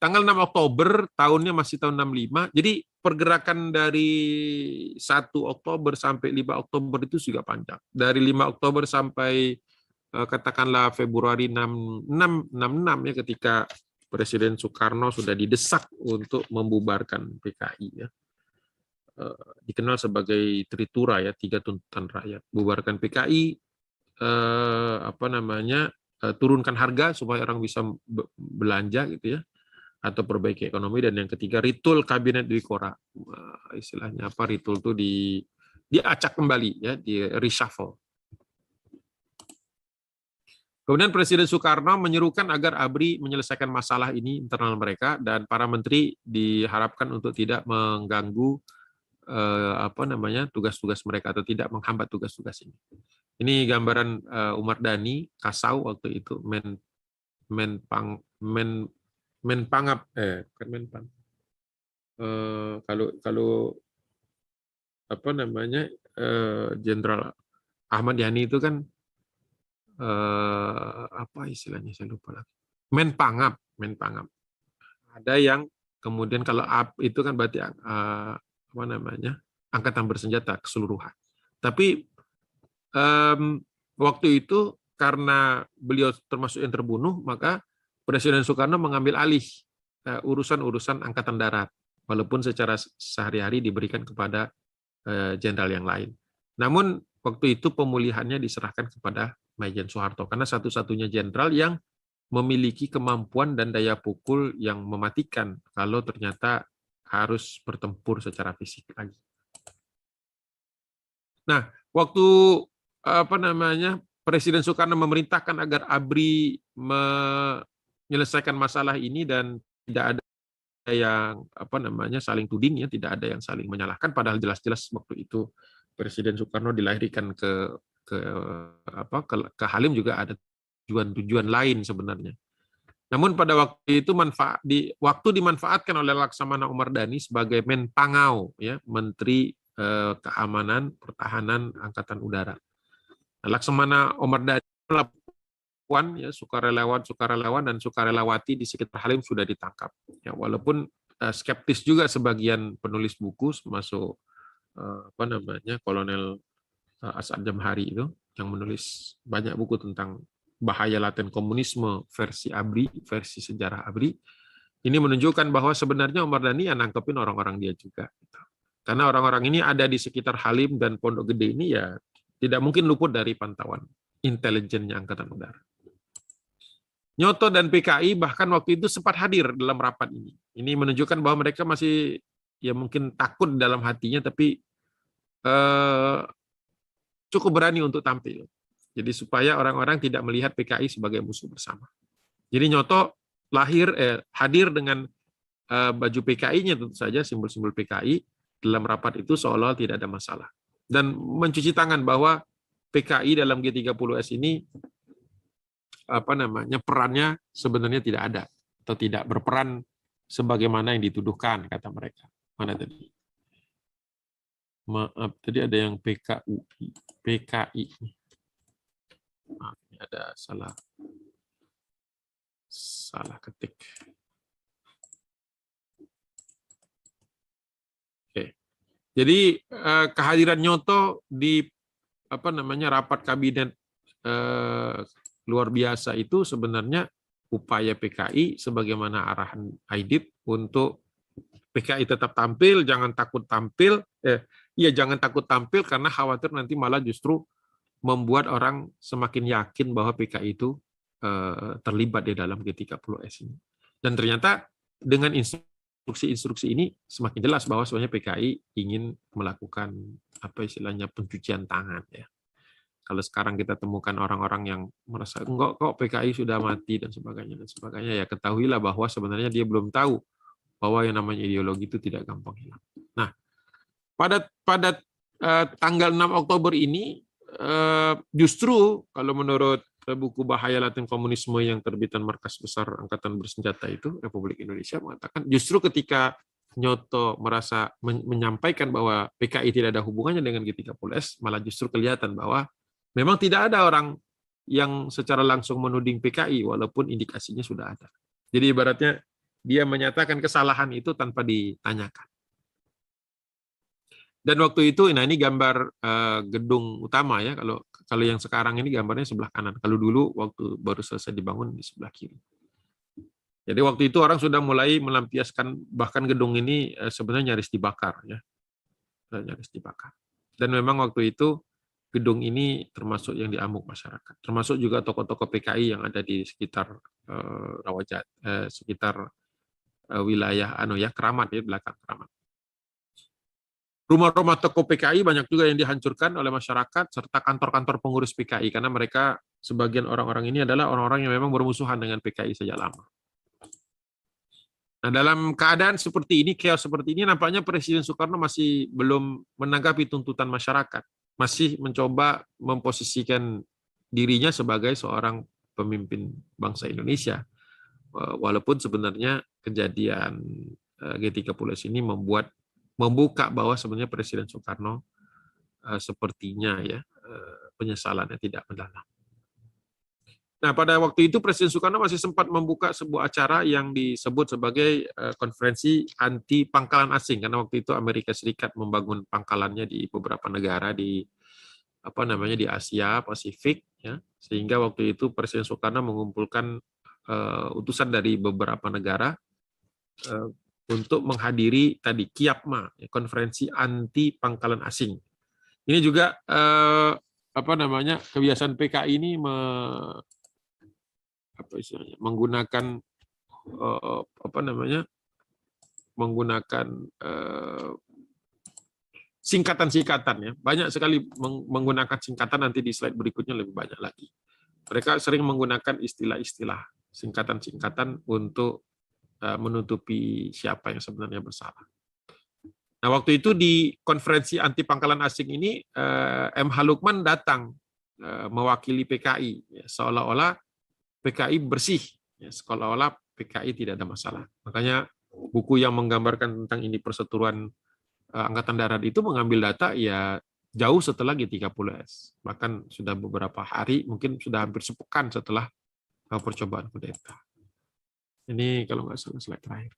Tanggal 6 Oktober, tahunnya masih tahun 65, jadi pergerakan dari 1 Oktober sampai 5 Oktober itu juga panjang. Dari 5 Oktober sampai katakanlah Februari 66 ya, ketika Presiden Soekarno sudah didesak untuk membubarkan PKI ya. Dikenal sebagai Tritura ya, 3 tuntutan rakyat. Bubarkan PKI, turunkan harga supaya orang bisa belanja gitu ya, atau perbaiki ekonomi, dan yang ketiga ritul kabinet Dwikora. Istilahnya apa, ritul itu diacak kembali ya, di reshuffle. Kemudian Presiden Soekarno menyerukan agar ABRI menyelesaikan masalah ini internal mereka, dan para menteri diharapkan untuk tidak mengganggu tugas-tugas mereka atau tidak menghambat tugas-tugas ini. Ini gambaran Umar Dhani Kasau waktu itu Menpangap, bukan Menpan. Kalau Jenderal Ahmad Yani itu kan apa istilahnya saya lupa lagi. Menpangap. Ada yang kemudian kalau itu kan berarti angkatan bersenjata keseluruhan. Tapi waktu itu karena beliau termasuk yang terbunuh, maka Presiden Soekarno mengambil alih urusan-urusan angkatan darat, walaupun secara sehari-hari diberikan kepada jenderal yang lain. Namun waktu itu pemulihannya diserahkan kepada Maijen Soeharto, karena satu-satunya jenderal yang memiliki kemampuan dan daya pukul yang mematikan kalau ternyata harus bertempur secara fisik lagi. Nah, waktu Presiden Soekarno memerintahkan agar ABRI menyelesaikan masalah ini dan tidak ada yang saling tuding ya, tidak ada yang saling menyalahkan, padahal jelas-jelas waktu itu Presiden Soekarno dilahirkan ke Halim juga ada tujuan-tujuan lain sebenarnya. Namun pada waktu itu dimanfaatkan oleh Laksamana Umar Dhani sebagai Menpangau ya, Menteri Keamanan Pertahanan Angkatan Udara. Laksamana Umar Dhani ya, sukarelawan dan sukarelawati di sekitar Halim sudah ditangkap. Ya, walaupun skeptis juga sebagian penulis buku, termasuk Kolonel As'ad Jamhari itu, yang menulis banyak buku tentang bahaya laten komunisme versi ABRI, versi sejarah ABRI. Ini menunjukkan bahwa sebenarnya Umar Dhani nangkepin orang-orang dia juga. Karena orang-orang ini ada di sekitar Halim dan Pondok Gede ini ya tidak mungkin luput dari pantauan intelijennya Angkatan Udara. Nyoto dan PKI bahkan waktu itu sempat hadir dalam rapat ini. Ini menunjukkan bahwa mereka masih ya mungkin takut dalam hatinya, tapi cukup berani untuk tampil. Jadi supaya orang-orang tidak melihat PKI sebagai musuh bersama. Jadi Nyoto hadir dengan baju PKI-nya, tentu saja simbol-simbol PKI dalam rapat itu seolah tidak ada masalah. Dan mencuci tangan bahwa PKI dalam G30S ini perannya sebenarnya tidak ada atau tidak berperan sebagaimana yang dituduhkan, kata mereka. Mana tadi? Maaf, tadi ada yang PKI. Maaf, ini ada salah ketik. Oke. Jadi kehadiran Nyoto di rapat kabinet luar biasa itu sebenarnya upaya PKI sebagaimana arahan Aidit untuk PKI tetap tampil, jangan takut tampil, jangan takut tampil karena khawatir nanti malah justru membuat orang semakin yakin bahwa PKI itu terlibat di dalam G30S ini. Dan ternyata dengan instruksi-instruksi ini semakin jelas bahwa sebenarnya PKI ingin melakukan pencucian tangan ya. Kalau sekarang kita temukan orang-orang yang merasa enggak kok PKI sudah mati dan sebagainya ya ketahuilah bahwa sebenarnya dia belum tahu bahwa yang namanya ideologi itu tidak gampang hilang. Nah, pada tanggal 6 Oktober ini justru kalau menurut buku Bahaya Latin Komunisme yang terbitan Markas Besar Angkatan Bersenjata itu Republik Indonesia mengatakan justru ketika Nyoto merasa menyampaikan bahwa PKI tidak ada hubungannya dengan G30S, malah justru kelihatan bahwa memang tidak ada orang yang secara langsung menuding PKI walaupun indikasinya sudah ada. Jadi ibaratnya dia menyatakan kesalahan itu tanpa ditanyakan. Dan waktu itu, nah ini gambar gedung utama ya. Kalau yang sekarang ini gambarnya sebelah kanan. Kalau dulu waktu baru selesai dibangun di sebelah kiri. Jadi waktu itu orang sudah mulai melampiaskan bahkan gedung ini sebenarnya nyaris dibakar ya, nyaris dibakar. Dan memang waktu itu gedung ini termasuk yang diamuk masyarakat, termasuk juga tokoh-tokoh PKI yang ada di sekitar Rawajat, sekitar wilayah Keramat ya, belakang Keramat. Rumah-rumah tokoh PKI banyak juga yang dihancurkan oleh masyarakat serta kantor-kantor pengurus PKI karena mereka sebagian orang-orang ini adalah orang-orang yang memang bermusuhan dengan PKI sejak lama. Nah, dalam keadaan seperti ini, chaos seperti ini, nampaknya Presiden Soekarno masih belum menanggapi tuntutan masyarakat, masih mencoba memposisikan dirinya sebagai seorang pemimpin bangsa Indonesia. Walaupun sebenarnya kejadian G30S ini membuka bahwa sebenarnya Presiden Soekarno sepertinya ya penyesalannya tidak mendalam. Nah, pada waktu itu Presiden Soekarno masih sempat membuka sebuah acara yang disebut sebagai konferensi anti pangkalan asing karena waktu itu Amerika Serikat membangun pangkalannya di beberapa negara di di Asia Pasifik ya. Sehingga waktu itu Presiden Soekarno mengumpulkan utusan dari beberapa negara untuk menghadiri tadi KIAPMA, konferensi anti pangkalan asing. Ini juga kebiasaan PKI ini menggunakan menggunakan singkatan-singkatan ya. Banyak sekali menggunakan singkatan, nanti di slide berikutnya lebih banyak lagi. Mereka sering menggunakan istilah-istilah singkatan-singkatan untuk menutupi siapa yang sebenarnya bersalah. Nah, waktu itu di konferensi anti pangkalan asing ini M.H. Lukman datang mewakili PKI, ya, seolah-olah PKI bersih, ya, seolah-olah PKI tidak ada masalah. Makanya buku yang menggambarkan tentang ini perseteruan Angkatan Darat itu mengambil data ya jauh setelah G30S, bahkan sudah beberapa hari, mungkin sudah hampir sepekan setelah percobaan kudeta. Ini kalau nggak salah slide terakhir.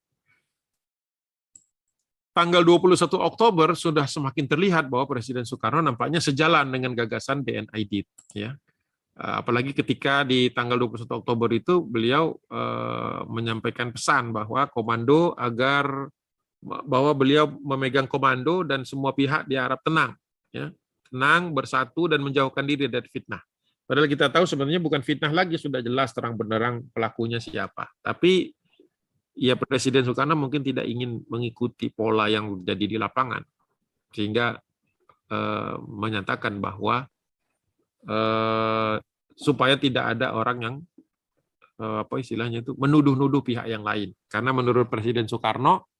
Tanggal 21 Oktober sudah semakin terlihat bahwa Presiden Soekarno nampaknya sejalan dengan gagasan BN Aidit. Ya. Apalagi ketika di tanggal 21 Oktober itu beliau menyampaikan pesan bahwa bahwa beliau memegang komando dan semua pihak diharap tenang. Ya. Tenang, bersatu, dan menjauhkan diri dari fitnah. Padahal kita tahu sebenarnya bukan fitnah lagi, sudah jelas terang benderang pelakunya siapa. Tapi ya Presiden Soekarno mungkin tidak ingin mengikuti pola yang terjadi di lapangan, sehingga menyatakan bahwa supaya tidak ada orang yang menuduh-nuduh pihak yang lain. Karena menurut Presiden Soekarno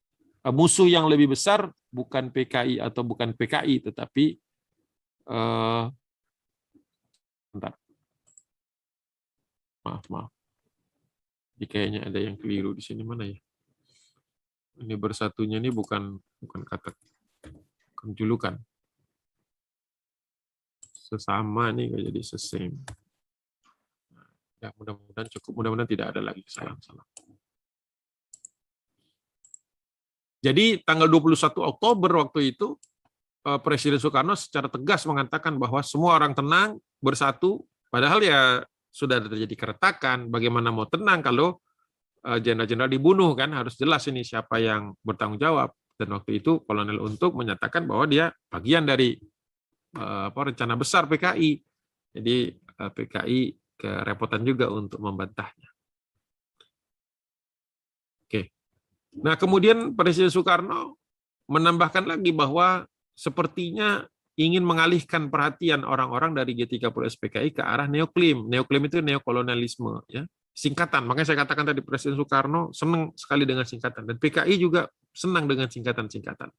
musuh yang lebih besar bukan PKI atau bukan PKI, tetapi maaf. Ini kayaknya ada yang keliru di sini, mana ya? Ini bersatunya ini bukan kata julukan. Sesama nih jadi sesame. Ya, mudah-mudahan cukup, mudah-mudahan tidak ada lagi kesalahan-kesalahan. Jadi tanggal 21 Oktober waktu itu Presiden Soekarno secara tegas mengatakan bahwa semua orang tenang, bersatu, padahal ya sudah terjadi keretakan, bagaimana mau tenang kalau jenderal-jenderal dibunuh, kan harus jelas ini siapa yang bertanggung jawab. Dan waktu itu Kolonel Untuk menyatakan bahwa dia bagian dari rencana besar PKI. Jadi PKI kerepotan juga untuk membantahnya. Oke. Nah, kemudian Presiden Soekarno menambahkan lagi bahwa sepertinya ingin mengalihkan perhatian orang-orang dari G30S PKI ke arah neoklaim. Neoklaim itu neokolonialisme, ya. Singkatan. Makanya saya katakan tadi Presiden Soekarno senang sekali dengan singkatan, dan PKI juga senang dengan singkatan-singkatan.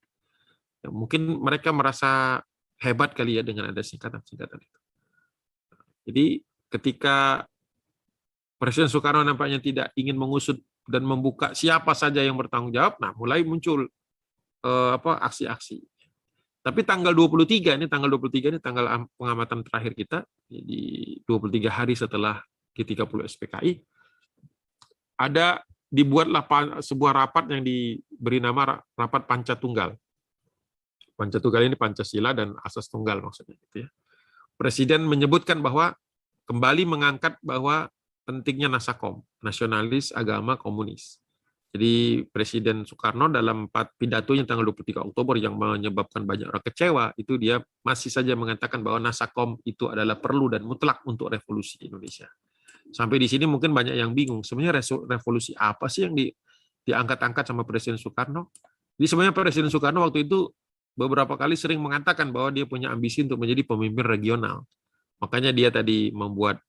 Ya, mungkin mereka merasa hebat kali ya dengan ada singkatan-singkatan itu. Jadi ketika Presiden Soekarno nampaknya tidak ingin mengusut dan membuka siapa saja yang bertanggung jawab, nah mulai muncul aksi-aksi. Tapi tanggal 23 ini tanggal pengamatan terakhir kita, jadi 23 hari setelah G30S PKI, dibuatlah sebuah rapat yang diberi nama Rapat Pancatunggal. Pancatunggal ini Pancasila dan Asas Tunggal maksudnya, gitu ya. Presiden menyebutkan bahwa kembali mengangkat bahwa pentingnya Nasakom, nasionalis agama komunis. Jadi Presiden Soekarno dalam pidatonya tanggal 23 Oktober yang menyebabkan banyak orang kecewa, itu dia masih saja mengatakan bahwa Nasakom itu adalah perlu dan mutlak untuk revolusi di Indonesia. Sampai di sini mungkin banyak yang bingung, sebenarnya revolusi apa sih yang diangkat-angkat sama Presiden Soekarno? Jadi sebenarnya Presiden Soekarno waktu itu beberapa kali sering mengatakan bahwa dia punya ambisi untuk menjadi pemimpin regional. Makanya dia tadi membuat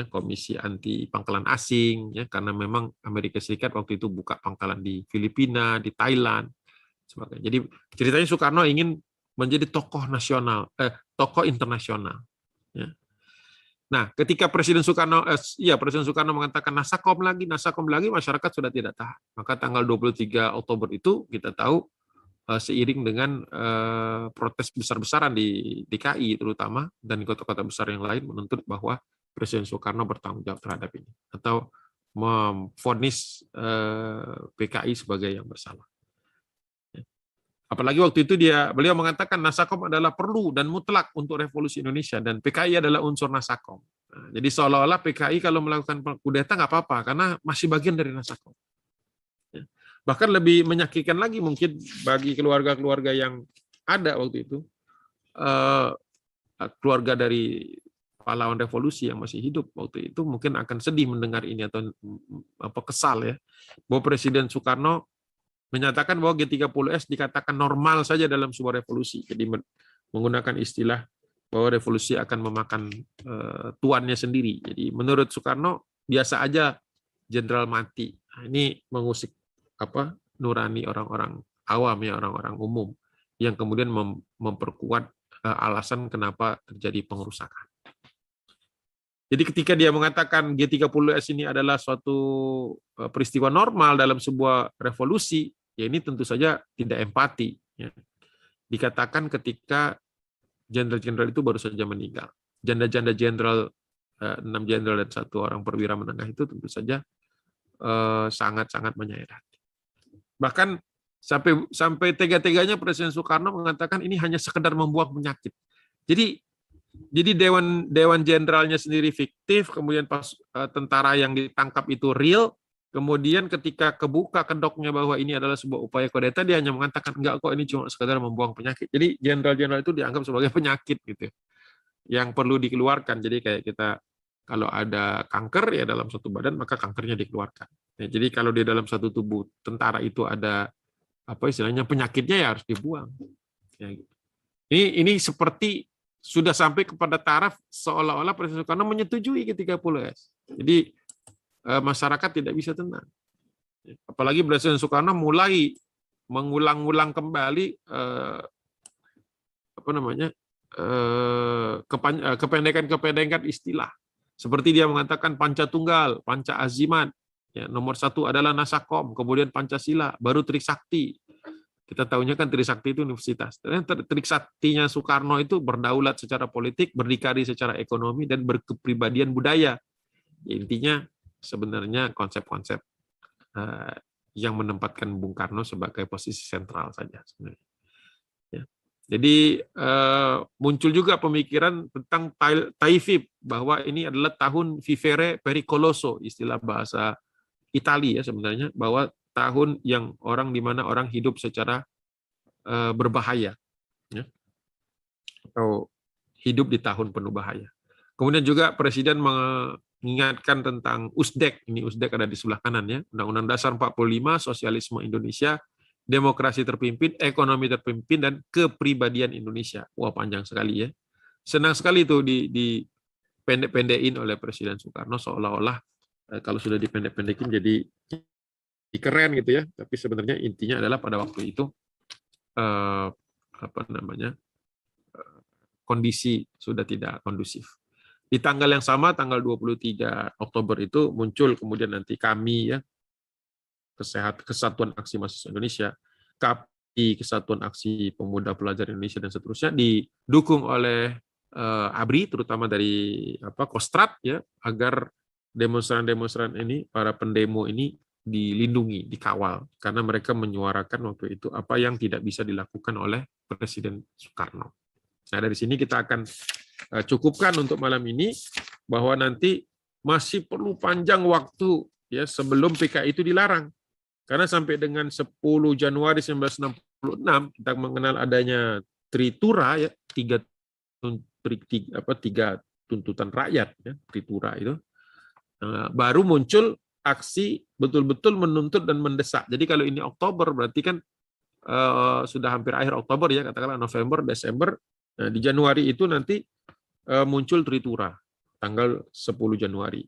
komisi anti pangkalan asing, ya, karena memang Amerika Serikat waktu itu buka pangkalan di Filipina, di Thailand, sebagainya. Jadi ceritanya Soekarno ingin menjadi tokoh nasional, tokoh internasional. Ya. Nah, ketika Presiden Soekarno mengatakan Nasakom lagi, masyarakat sudah tidak tahan. Maka tanggal 23 Oktober itu kita tahu seiring dengan protes besar-besaran di DKI terutama dan di kota-kota besar yang lain menuntut bahwa Presiden Soekarno bertanggung jawab terhadap ini atau memvonis PKI sebagai yang bersalah. Apalagi waktu itu beliau mengatakan Nasakom adalah perlu dan mutlak untuk revolusi Indonesia dan PKI adalah unsur Nasakom. Nah, jadi seolah-olah PKI kalau melakukan kudeta nggak apa-apa karena masih bagian dari Nasakom. Bahkan lebih menyakitkan lagi mungkin bagi keluarga-keluarga yang ada waktu itu, keluarga dari pahlawan revolusi yang masih hidup waktu itu mungkin akan sedih mendengar ini atau kesal ya, bahwa Presiden Soekarno menyatakan bahwa G30S dikatakan normal saja dalam sebuah revolusi. Jadi menggunakan istilah bahwa revolusi akan memakan tuannya sendiri. Jadi menurut Soekarno biasa aja jenderal mati. Nah, ini mengusik nurani orang-orang awam ya, orang-orang umum yang kemudian memperkuat alasan kenapa terjadi pengerusakan. Jadi ketika dia mengatakan G30S ini adalah suatu peristiwa normal dalam sebuah revolusi, ya ini tentu saja tidak empati. Ya. Dikatakan ketika jenderal-jenderal itu baru saja meninggal. Janda-janda jenderal, 6 jenderal dan 1 orang perwira menengah itu tentu saja sangat-sangat menyayat. Bahkan sampai tega-teganya Presiden Soekarno mengatakan ini hanya sekedar membuang penyakit. Jadi dewan jenderalnya sendiri fiktif, kemudian pas tentara yang ditangkap itu real, kemudian ketika kebuka kedoknya bahwa ini adalah sebuah upaya kudeta, dia hanya mengatakan enggak kok, ini cuma sekedar membuang penyakit. Jadi jenderal-jenderal itu dianggap sebagai penyakit gitu, yang perlu dikeluarkan. Jadi kayak kita kalau ada kanker ya dalam satu badan maka kankernya dikeluarkan. Ya, jadi kalau di dalam satu tubuh tentara itu ada istilahnya penyakitnya ya harus dibuang. Ya, gitu. Ini seperti sudah sampai kepada taraf seolah-olah Presiden Soekarno menyetujui G30S. Jadi masyarakat tidak bisa tenang. Apalagi Presiden Soekarno mulai mengulang-ulang kembali kependekan istilah. Seperti dia mengatakan Pancatunggal, Panca Azimat, ya, nomor 1 adalah Nasakom, kemudian Pancasila, baru Trisakti. Kita tahunya kan Trisakti itu universitas. Trisaktinya Soekarno itu berdaulat secara politik, berdikari secara ekonomi, dan berkepribadian budaya. Ya, intinya sebenarnya konsep-konsep yang menempatkan Bung Karno sebagai posisi sentral saja sebenarnya. Ya. Jadi muncul juga pemikiran tentang taifib, bahwa ini adalah tahun vivere pericoloso, istilah bahasa Italia ya sebenarnya, bahwa tahun yang di mana orang hidup secara berbahaya, ya, atau hidup di tahun penuh bahaya. Kemudian juga Presiden mengingatkan tentang USDEK, ini USDEK ada di sebelah kanan ya, Undang-Undang Dasar 45, Sosialisme Indonesia, Demokrasi terpimpin, Ekonomi terpimpin, dan Kepribadian Indonesia. Wah, panjang sekali ya. Senang sekali itu dipendek-pendekin oleh Presiden Soekarno, seolah-olah kalau sudah dipendek-pendekin jadi keren gitu ya. Tapi sebenarnya intinya adalah pada waktu itu kondisi sudah tidak kondusif. Di tanggal yang sama, tanggal 23 Oktober itu muncul kemudian nanti kami ya, Kesatuan Aksi Mahasiswa Indonesia, KAPI, Kesatuan Aksi Pemuda Pelajar Indonesia, dan seterusnya, didukung oleh ABRI, terutama dari Kostrad ya, agar demonstran-demonstran ini, para pendemo ini dilindungi, dikawal, karena mereka menyuarakan waktu itu apa yang tidak bisa dilakukan oleh Presiden Soekarno. Nah, dari sini kita akan cukupkan untuk malam ini, bahwa nanti masih perlu panjang waktu ya sebelum PKI itu dilarang. Karena sampai dengan 10 Januari 1966 kita mengenal adanya Tritura ya, tiga tuntutan rakyat ya, Tritura itu. Baru muncul aksi betul-betul menuntut dan mendesak. Jadi kalau ini Oktober berarti kan sudah hampir akhir Oktober ya, katakanlah November, Desember. Nah, di Januari itu nanti muncul Tritura tanggal 10 Januari.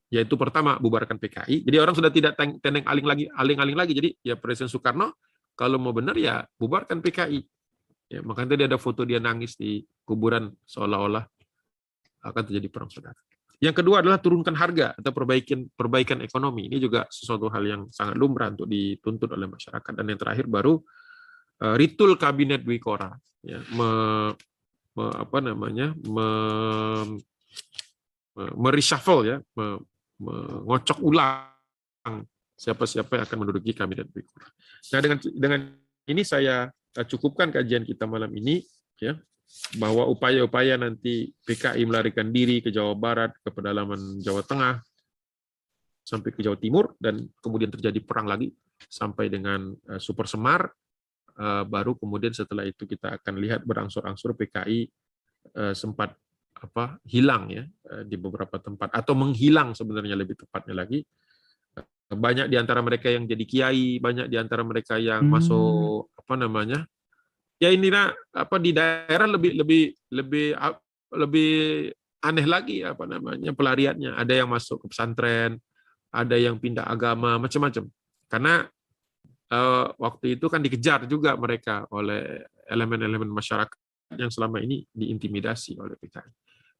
Yaitu pertama bubarkan PKI. Jadi orang sudah tidak tendeng aling-aling lagi. Jadi ya Presiden Soekarno kalau mau benar ya bubarkan PKI. Ya, makanya tadi ada foto dia nangis di kuburan seolah-olah akan terjadi perang saudara. Yang kedua adalah turunkan harga atau perbaikan ekonomi. Ini juga sesuatu hal yang sangat lumrah untuk dituntut oleh masyarakat. Dan yang terakhir baru ritul kabinet Dwi Kora, ya, mereshuffle ya, mengocok ulang siapa-siapa yang akan menduduki kabinet Dwi Kora. Nah, dengan ini saya cukupkan kajian kita malam ini ya, bahwa upaya-upaya nanti PKI melarikan diri ke Jawa Barat, ke pedalaman Jawa Tengah, sampai ke Jawa Timur, dan kemudian terjadi perang lagi sampai dengan Super Semar, baru kemudian setelah itu kita akan lihat berangsur-angsur PKI sempat hilang ya di beberapa tempat, atau menghilang sebenarnya lebih tepatnya lagi. Banyak di antara mereka yang jadi kiai, banyak di antara mereka yang masuk ya inilah di daerah lebih aneh lagi pelariannya. Ada yang masuk ke pesantren, ada yang pindah agama, macam-macam. Karena waktu itu kan dikejar juga mereka oleh elemen-elemen masyarakat yang selama ini diintimidasi oleh PKI.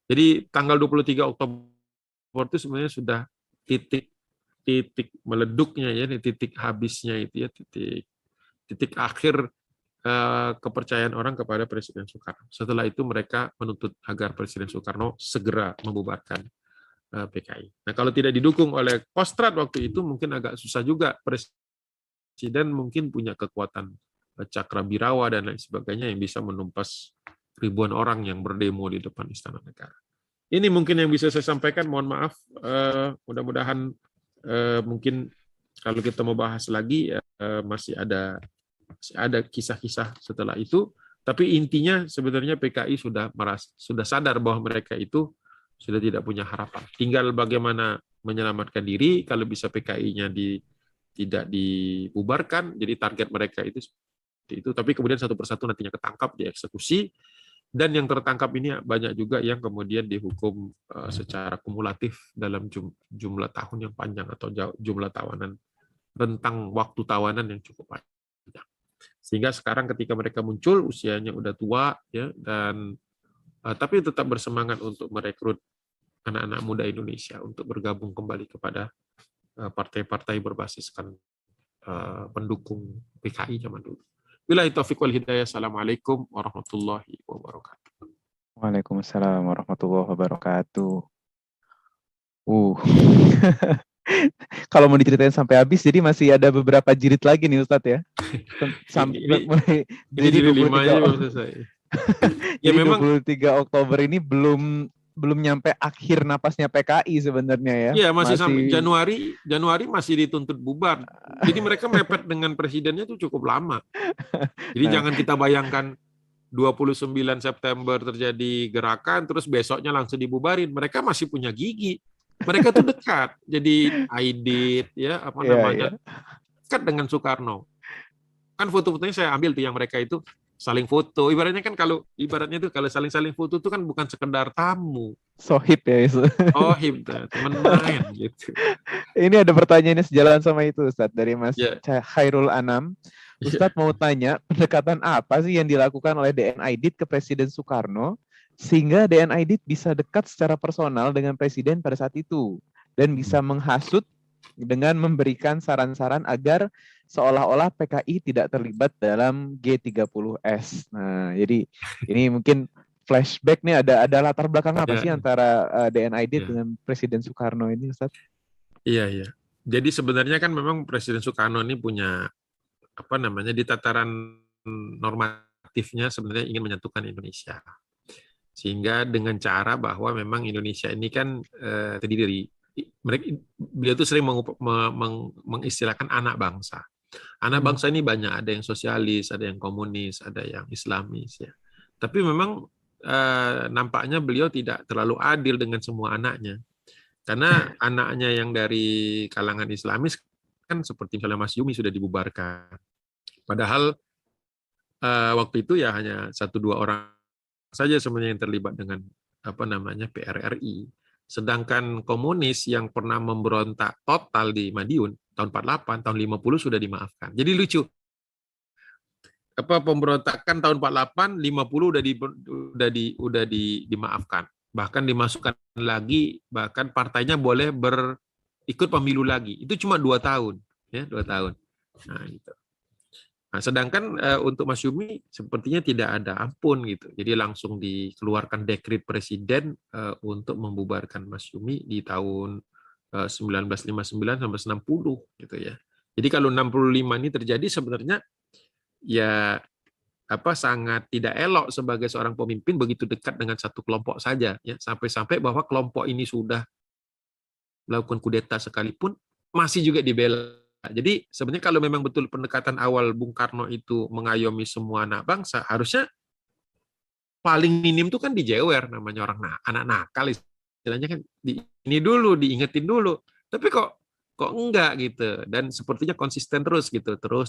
Jadi tanggal 23 Oktober itu sebenarnya sudah titik meleduknya ya, titik habisnya itu ya, titik akhir kepercayaan orang kepada Presiden Soekarno. Setelah itu mereka menuntut agar Presiden Soekarno segera membubarkan PKI. Nah, kalau tidak didukung oleh Kostrad waktu itu mungkin agak susah juga. Presiden mungkin punya kekuatan cakra birawa dan lain sebagainya yang bisa menumpas ribuan orang yang berdemo di depan Istana Negara. Ini mungkin yang bisa saya sampaikan. Mohon maaf. Mudah-mudahan mungkin kalau kita mau bahas lagi masih ada kisah-kisah setelah itu. Tapi intinya sebenarnya PKI sudah sadar bahwa mereka itu sudah tidak punya harapan. Tinggal bagaimana menyelamatkan diri. Kalau bisa PKI-nya tidak dibubarkan, jadi target mereka itu seperti itu. Tapi kemudian satu persatu nantinya ketangkap, dieksekusi. Dan yang tertangkap ini banyak juga yang kemudian dihukum secara kumulatif dalam jumlah tahun yang panjang, atau jumlah tawanan, rentang waktu tawanan yang cukup panjang. Sehingga sekarang ketika mereka muncul usianya udah tua ya, dan tapi tetap bersemangat untuk merekrut anak-anak muda Indonesia untuk bergabung kembali kepada partai-partai berbasiskan pendukung PKI zaman dulu. Billahi taufiq wal hidayah. Assalamualaikum warahmatullahi wabarakatuh. Waalaikumsalam warahmatullahi wabarakatuh. Uh. Kalau mau diceritain sampai habis, jadi masih ada beberapa jilid lagi nih Ustadz ya. Sampai Ini mulai ini jadi jilid 5 23 aja belum selesai. Ya jadi memang 23 Oktober ini belum belum nyampe akhir napasnya PKI sebenarnya ya. ya masih sampai Masih Januari masih dituntut bubar. Jadi mereka mepet dengan presidennya itu cukup lama. Jadi nah, jangan kita bayangkan 29 September terjadi gerakan, terus besoknya langsung dibubarin. Mereka masih punya gigi. Mereka tuh dekat. Jadi Aidit, ya apa iya iya. namanya, dekat dengan Soekarno. Kan foto-fotonya saya ambil tuh yang mereka itu saling foto. Ibaratnya kan ibaratnya tuh kalau saling-saling foto tuh kan bukan sekedar tamu. Sohib ya itu. Oh, teman main gitu. Ini ada pertanyaannya sejalan sama itu Ustadz dari Mas Ya, Khairul Anam. ya. Ustadz mau tanya pendekatan apa sih yang dilakukan oleh DN Aidit ke Presiden Soekarno sehingga DN Aidit bisa dekat secara personal dengan Presiden pada saat itu dan bisa menghasut dengan memberikan saran-saran agar seolah-olah PKI tidak terlibat dalam G30S. Nah, jadi ini mungkin flashback nih ada latar belakang apa Ya, sih antara DN Aidit ya. dengan Presiden Soekarno ini Ustadz? Iya, iya. Jadi sebenarnya kan memang Presiden Soekarno ini punya apa namanya di tataran normatifnya sebenarnya ingin menyatukan Indonesia. Sehingga dengan cara bahwa memang Indonesia ini kan terdiri dari beliau itu sering mengistilahkan anak bangsa. Anak bangsa ini banyak, ada yang sosialis, ada yang komunis, ada yang Islamis ya. Tapi memang nampaknya beliau tidak terlalu adil dengan semua anaknya. Karena anaknya yang dari kalangan Islamis kan seperti misalnya Mas Yumi sudah dibubarkan. Padahal waktu itu ya hanya 1-2 orang saja sebenarnya yang terlibat dengan apa namanya PRRI. Sedangkan komunis yang pernah memberontak total di Madiun tahun 48, tahun 50 sudah dimaafkan. Jadi lucu. Apa pemberontakan tahun 48, 50 dimaafkan. Bahkan dimasukkan lagi, bahkan partainya boleh ikut pemilu lagi. Itu cuma 2 tahun, ya, 2 tahun. Nah, gitu. Nah, sedangkan untuk Mas Yumi sepertinya tidak ada ampun gitu. Jadi langsung dikeluarkan dekret presiden untuk membubarkan Mas Yumi di tahun 1959 sampai 60 gitu ya. Jadi kalau 65 ini terjadi sebenarnya ya apa sangat tidak elok sebagai seorang pemimpin begitu dekat dengan satu kelompok saja ya, sampai-sampai bahwa kelompok ini sudah melakukan kudeta sekalipun masih juga dibela. Jadi sebenarnya kalau memang betul pendekatan awal Bung Karno itu mengayomi semua anak bangsa, harusnya paling minim tuh kan dijewer, namanya orang anak nakal istilahnya kan ini dulu diingetin dulu. Tapi kok enggak gitu, dan sepertinya konsisten terus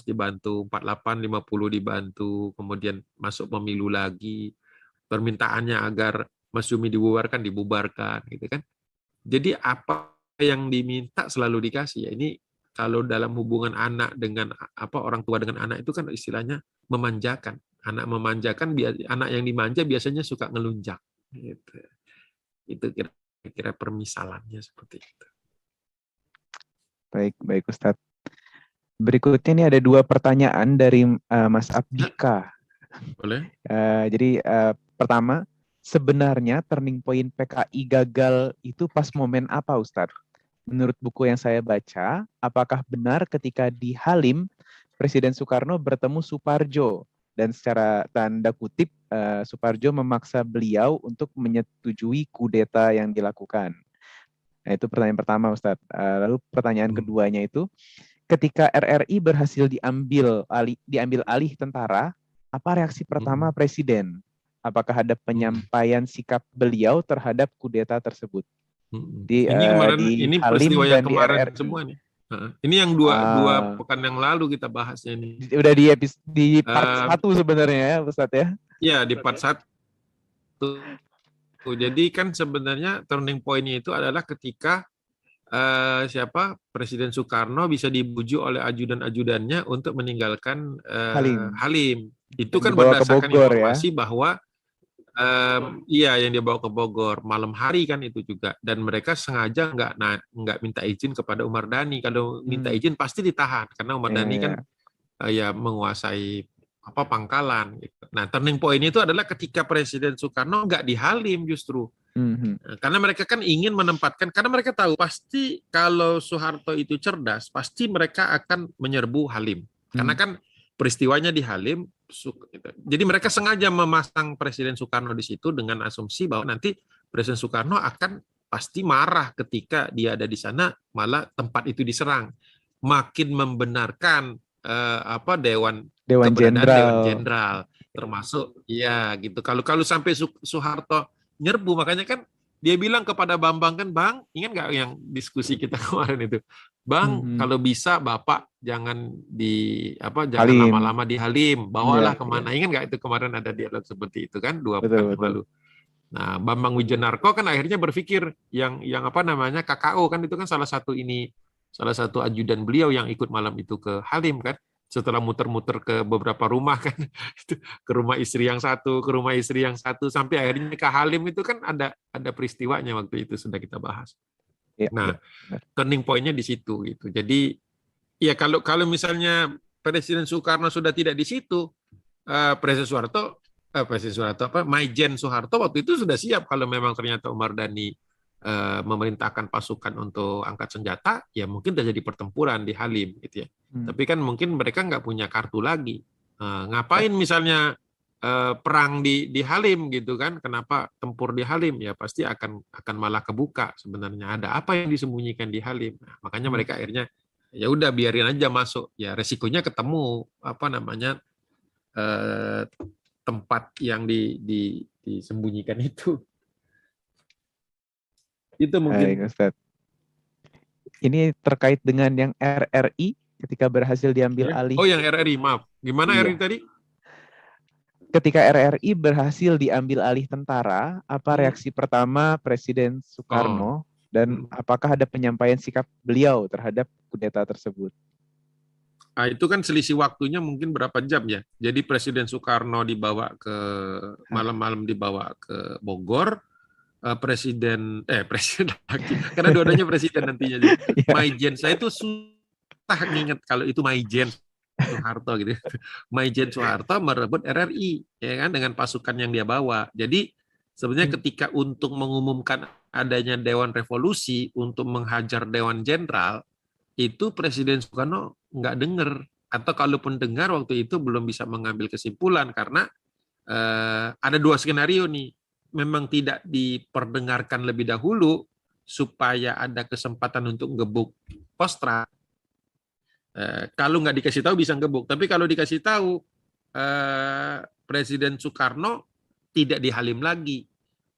dibantu 48 50 dibantu, kemudian masuk pemilu lagi, permintaannya agar Mas Yumi dibubarkan gitu kan. Jadi apa yang diminta selalu dikasih ya. Ini kalau dalam hubungan anak dengan apa orang tua dengan anak itu kan istilahnya memanjakan. Anak memanjakan, anak yang dimanja biasanya suka ngelunjak gitu. Itu kira-kira permisalannya seperti itu. Baik, baik Ustadz. Berikutnya ini ada 2 pertanyaan dari Mas Abdika. Boleh? Jadi pertama, sebenarnya turning point PKI gagal itu pas momen apa Ustadz? Menurut buku yang saya baca, apakah benar ketika di Halim, Presiden Soekarno bertemu Suparjo dan secara tanda kutip Suparjo memaksa beliau untuk menyetujui kudeta yang dilakukan. Nah, itu pertanyaan pertama Ustadz. Lalu pertanyaan keduanya itu, ketika RRI berhasil diambil alih tentara, apa reaksi pertama Presiden? Apakah ada penyampaian sikap beliau terhadap kudeta tersebut? Ini kemarin, Di ini Halim peristiwa yang dan di kemarin RRI. semua nih. Ini yang dua pekan yang lalu kita bahasnya ini. Udah di part 1 sebenarnya ya Ustadz ya? Ya, di part 1. Jadi kan sebenarnya turning point-nya itu adalah ketika Presiden Soekarno bisa dibujuk oleh ajudan-ajudannya untuk meninggalkan Halim. Halim. Itu Dan kan dibawa ke berdasarkan Bogor ya. informasi bahwa iya yang dia bawa ke Bogor malam hari kan itu juga, dan mereka sengaja nggak minta izin kepada Umar Dhani. Kalau minta izin pasti ditahan karena Umar Dhani kan ya menguasai apa pangkalan gitu. Nah, turning point itu adalah ketika Presiden Soekarno nggak di Halim justru, Karena mereka kan ingin menempatkan, karena mereka tahu pasti kalau Soeharto itu cerdas, pasti mereka akan menyerbu Halim. Karena kan peristiwanya di Halim, jadi mereka sengaja memasang Presiden Soekarno di situ dengan asumsi bahwa nanti Presiden Soekarno akan pasti marah ketika dia ada di sana, malah tempat itu diserang. Makin membenarkan Dewan Jenderal, termasuk ya gitu. Kalau sampai Soeharto nyerbu, makanya kan dia bilang kepada Bambang kan, Bang, ingat nggak yang diskusi kita kemarin itu, Bang, kalau bisa Bapak jangan jangan lama-lama di Halim, bawalah kemana. Ingat nggak itu kemarin ada dialog seperti itu kan 2 pekan yang lalu. Nah, Bambang Wijanarko kan akhirnya berpikir yang KKO kan, itu kan salah satu ajudan beliau yang ikut malam itu ke Halim kan. Setelah muter-muter ke beberapa rumah kan, ke rumah istri yang satu, ke rumah istri yang satu, sampai akhirnya ke Halim itu kan ada peristiwanya waktu itu sudah kita bahas. Nah, turning point-nya di situ gitu. Jadi ya kalau misalnya Presiden Soekarno sudah tidak di situ, Presiden Soeharto Maijen Soeharto waktu itu sudah siap kalau memang ternyata Umar Dhani memerintahkan pasukan untuk angkat senjata, ya mungkin terjadi pertempuran di Halim gitu ya. Tapi kan mungkin mereka nggak punya kartu lagi. Ngapain misalnya perang di Halim gitu kan? Kenapa tempur di Halim? Ya pasti akan malah kebuka sebenarnya ada apa yang disembunyikan di Halim. Nah, makanya mereka akhirnya ya udah biarin aja masuk. Ya resikonya ketemu tempat yang disembunyikan itu. Itu mungkin. Baik, Ustaz. Ini terkait dengan yang RRI ketika berhasil diambil alih. Oh, yang RRI, maaf. Gimana RRI tadi? Ketika RRI berhasil diambil alih tentara, apa reaksi pertama Presiden Soekarno dan apakah ada penyampaian sikap beliau terhadap kudeta tersebut? Itu kan selisih waktunya mungkin berapa jam ya. Jadi Presiden Soekarno dibawa ke malam-malam dibawa ke Bogor. Presiden lagi karena dua-duanya presiden nantinya. Maijen, saya itu susah nginget kalau itu Maijen Soeharto gitu. Maijen Soeharto merebut RRI ya kan dengan pasukan yang dia bawa. Jadi sebenarnya ketika untuk mengumumkan adanya Dewan Revolusi untuk menghajar Dewan Jenderal, itu Presiden Soekarno nggak dengar, atau kalaupun dengar waktu itu belum bisa mengambil kesimpulan karena ada 2 skenario nih. Memang tidak diperdengarkan lebih dahulu supaya ada kesempatan untuk ngebuk Postra. Kalau nggak dikasih tahu bisa ngebuk, tapi kalau dikasih tahu Presiden Soekarno tidak di Halim lagi,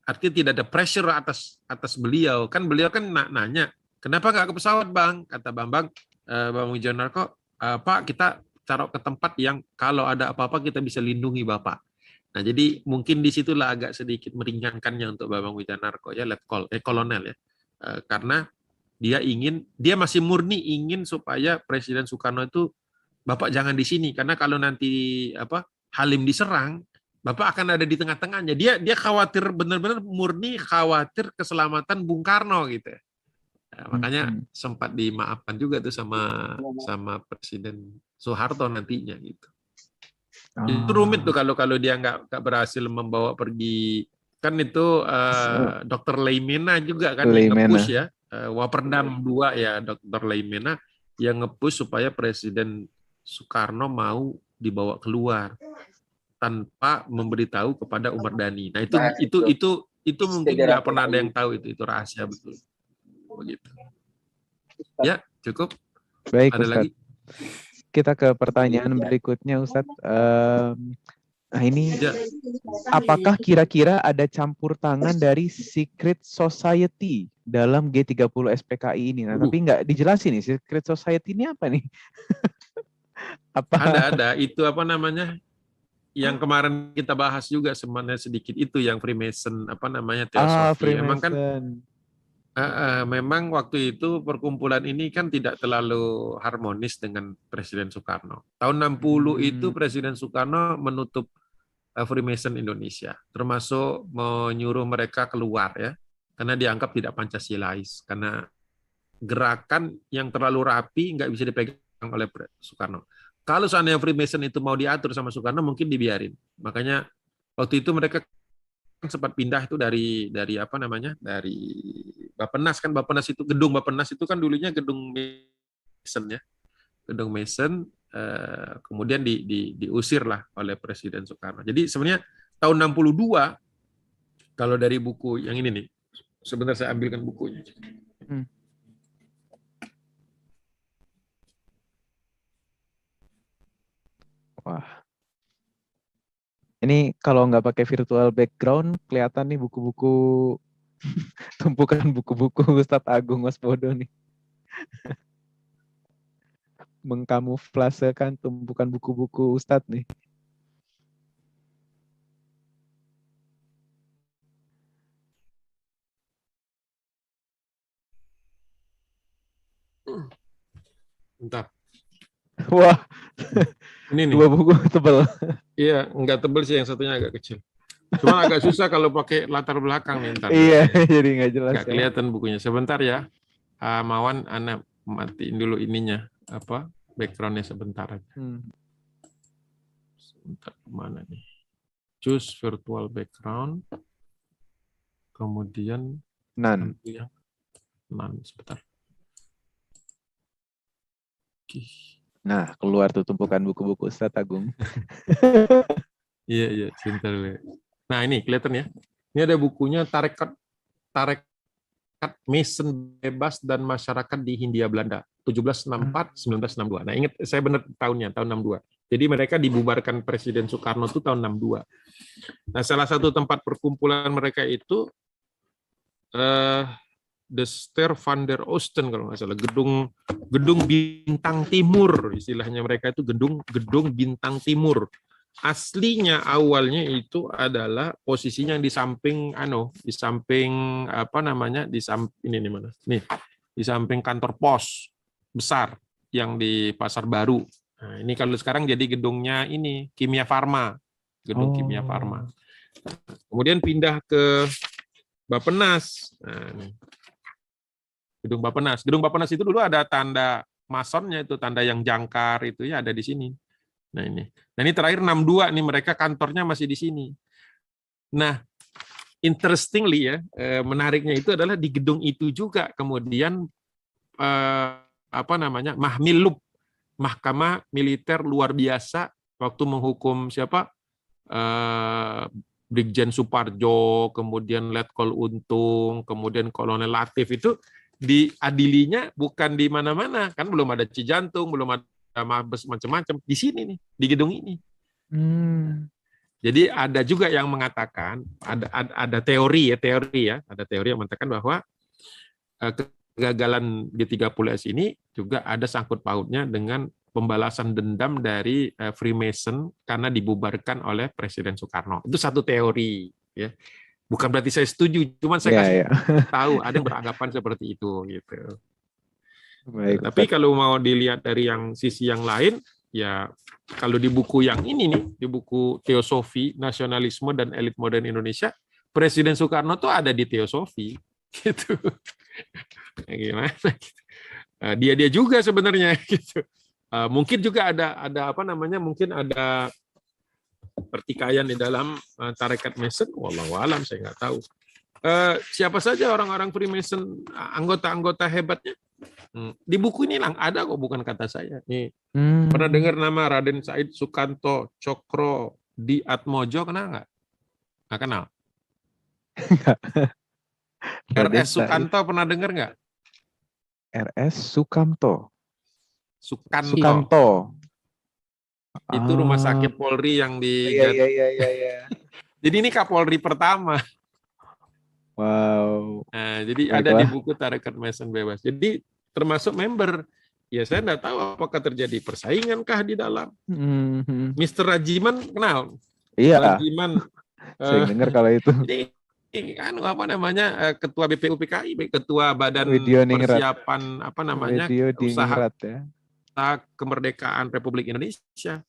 artinya tidak ada pressure atas beliau. Kan beliau kan nanya, kenapa nggak ke pesawat, Bang? Kata Bambang Wijanarko, Pak, kita taruh ke tempat yang kalau ada apa-apa kita bisa lindungi Bapak. Nah, jadi mungkin disitulah agak sedikit meringankannya untuk Bambang Wijanarko ya, kolonel ya, karena dia masih murni ingin supaya Presiden Soekarno itu, Bapak jangan di sini, karena kalau nanti Halim diserang, Bapak akan ada di tengah-tengahnya. Dia khawatir, benar-benar murni khawatir keselamatan Bung Karno gitu. Nah, makanya sempat dimaafkan juga tuh sama Presiden Soeharto nantinya gitu. Itu rumit tuh kalau dia nggak berhasil membawa pergi, kan itu Dr. Leimena juga kan yang nge-push ya, Waperdam 2 ya, Dr. Leimena yang nge-push supaya Presiden Soekarno mau dibawa keluar tanpa memberitahu kepada Umar Dhani. Nah itu mungkin nggak pernah ada yang tahu, itu rahasia betul. Begitu. Ya cukup. Baik, ada Ustaz. Lagi? Kita ke pertanyaan berikutnya, Ustadz. Nah ini, apakah kira-kira ada campur tangan dari Secret Society dalam G30 SPKI ini? Nah, tapi nggak dijelasin nih, Secret Society ini apa nih? Ada. Itu yang kemarin kita bahas juga sebenarnya sedikit, itu yang Freemason teosofi. Freemason. Memang waktu itu perkumpulan ini kan tidak terlalu harmonis dengan Presiden Soekarno. Tahun 60 itu Presiden Soekarno menutup Freemason Indonesia, termasuk menyuruh mereka keluar ya, karena dianggap tidak Pancasilais, karena gerakan yang terlalu rapi nggak bisa dipegang oleh Soekarno. Kalau seandainya Freemason itu mau diatur sama Soekarno, mungkin dibiarin. Makanya waktu itu mereka sempat pindah itu dari apa namanya, dari Bappenas kan. Bappenas itu, gedung Bappenas itu kan dulunya gedung Mason ya, gedung Mason. Kemudian diusir lah oleh Presiden Soekarno. Jadi sebenarnya tahun 62, kalau dari buku yang ini nih, sebentar saya ambilkan bukunya. Wah, ini kalau nggak pakai virtual background, kelihatan nih buku-buku, tumpukan buku-buku Ustadz Agung Wasbodo nih. Mengkamuflasekan tumpukan buku-buku Ustadz nih. Bentar. Wah, Ini nih. dua buku tebal. Iya, nggak tebel sih, yang satunya agak kecil. Cuma agak susah kalau pakai latar belakang nih, ntar dulu Iya, ya. jadi nggak jelas Nggak ya. kelihatan bukunya. Sebentar ya. Mawan, Ana matiin dulu ininya, apa, backgroundnya sebentar aja. Sebentar, mana nih? Choose virtual background. Kemudian Nan. yang sebentar. Nah, keluar tuh tumpukan buku-buku Ustadz Agung. Iya, sebentar. Nah, ini kelihatan ya. Ini ada bukunya Tarekat Mason Bebas dan Masyarakat di Hindia Belanda 1764-1962. Nah, ingat saya benar tahunnya, tahun 62. Jadi mereka dibubarkan Presiden Soekarno itu tahun 62. Nah, salah satu tempat perkumpulan mereka itu The Ster van der Oosten, kalau nggak salah, gedung Bintang Timur, istilahnya mereka itu gedung Bintang Timur. Aslinya awalnya itu adalah posisinya di samping apa namanya, di samping ini mana? Nih, di samping kantor pos besar yang di Pasar Baru. Nah, ini kalau sekarang jadi gedungnya ini Kimia Farma, gedung Kimia Farma. Kemudian pindah ke Bappenas. Nah, nih. Gedung Bappenas. Gedung Bappenas itu dulu ada tanda masonnya, itu tanda yang jangkar itu ya, ada di sini. Nah ini. Nah ini terakhir 62 nih, mereka kantornya masih di sini. Nah, interestingly ya, menariknya itu adalah di gedung itu juga kemudian apa namanya, Mahmilub, Mahkamah Militer Luar Biasa, waktu menghukum siapa? Brigjen Suparjo, kemudian Letkol Untung, kemudian Kolonel Latif, itu diadilinya bukan di mana-mana, kan belum ada Cijantung, belum ada Mabes macam-macam, di sini nih, di gedung ini. Jadi ada juga yang mengatakan, ada teori ya, ada teori yang mengatakan bahwa kegagalan G30S ini juga ada sangkut pautnya dengan pembalasan dendam dari Freemason karena dibubarkan oleh Presiden Soekarno. Itu satu teori, ya. Bukan berarti saya setuju, cuman saya kasih tahu ada yang beranggapan seperti itu, gitu. Baik, tapi kalau mau dilihat dari yang sisi yang lain, ya kalau di buku yang ini nih, di buku Teosofi, Nasionalisme dan Elit Modern Indonesia, Presiden Soekarno tuh ada di Teosofi, gitu. Gimana? Dia juga sebenarnya, gitu. Mungkin juga ada apa namanya? Mungkin ada pertikaian di dalam tarekat Mason, wallahu alam, saya nggak tahu. Siapa saja orang-orang Freemason, anggota-anggota hebatnya? Di buku ini lang ada kok, bukan kata saya. Nih, pernah dengar nama Raden Said Sukanto Cokro di Atmojo, kenal nggak? Nggak kenal. RS Sukanto pernah dengar nggak? RS Sukanto. Itu rumah sakit Polri yang di. Iya. Jadi ini Kapolri pertama. Wow. Nah, jadi ada di buku Tarekat Mason Bebas. Jadi termasuk member. Ya saya nggak tahu apakah terjadi persaingan kah di dalam. Mr. Rajiman kenal? Iya. Rajiman. Saya dengar kalau itu. Ini kan apa namanya, ketua BPUPKI, ketua Badan Persiapan apa namanya, usaha kemerdekaan Republik Indonesia.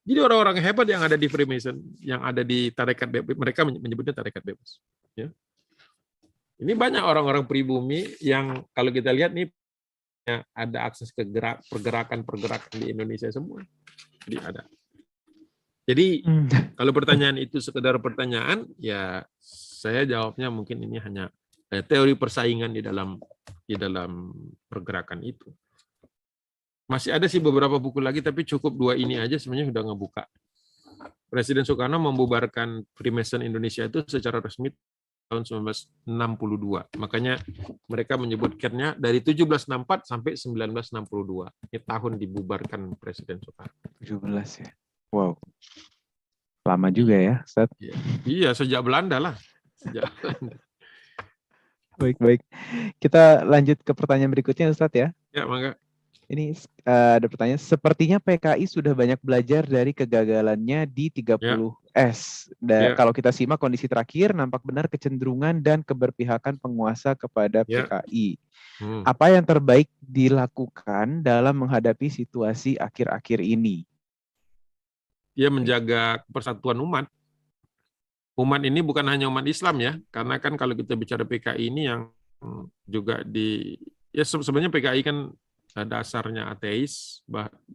Jadi orang-orang hebat yang ada di Freemason, yang ada di Tarekat Bebas, mereka menyebutnya Tarekat Bebas. Ya. Ini banyak orang-orang pribumi yang kalau kita lihat nih ada akses ke pergerakan-pergerakan di Indonesia semua. Jadi ada. Jadi Hmm. kalau pertanyaan itu sekedar pertanyaan, ya saya jawabnya mungkin ini hanya teori persaingan di dalam pergerakan itu. Masih ada sih beberapa buku lagi, tapi cukup dua ini aja sebenarnya sudah ngebuka. Presiden Soekarno membubarkan Freemason Indonesia itu secara resmi tahun 1962. Makanya mereka menyebutkannya dari 1764 sampai 1962. Ini tahun dibubarkan Presiden Soekarno. 17 ya. Wow. Lama juga ya, Ustaz. Iya, sejak Belanda lah. Sejak Baik-baik. Kita lanjut ke pertanyaan berikutnya, Ustaz ya. Ya, maka Ini ada pertanyaan, sepertinya PKI sudah banyak belajar dari kegagalannya di 30S. ya, Kalau kita simak kondisi terakhir, nampak benar kecenderungan dan keberpihakan penguasa kepada ya. PKI. Apa yang terbaik dilakukan dalam menghadapi situasi akhir-akhir ini? Dia menjaga persatuan umat. Umat ini bukan hanya umat Islam ya, karena kan kalau kita bicara PKI ini yang juga ya sebenarnya PKI kan dasarnya ateis,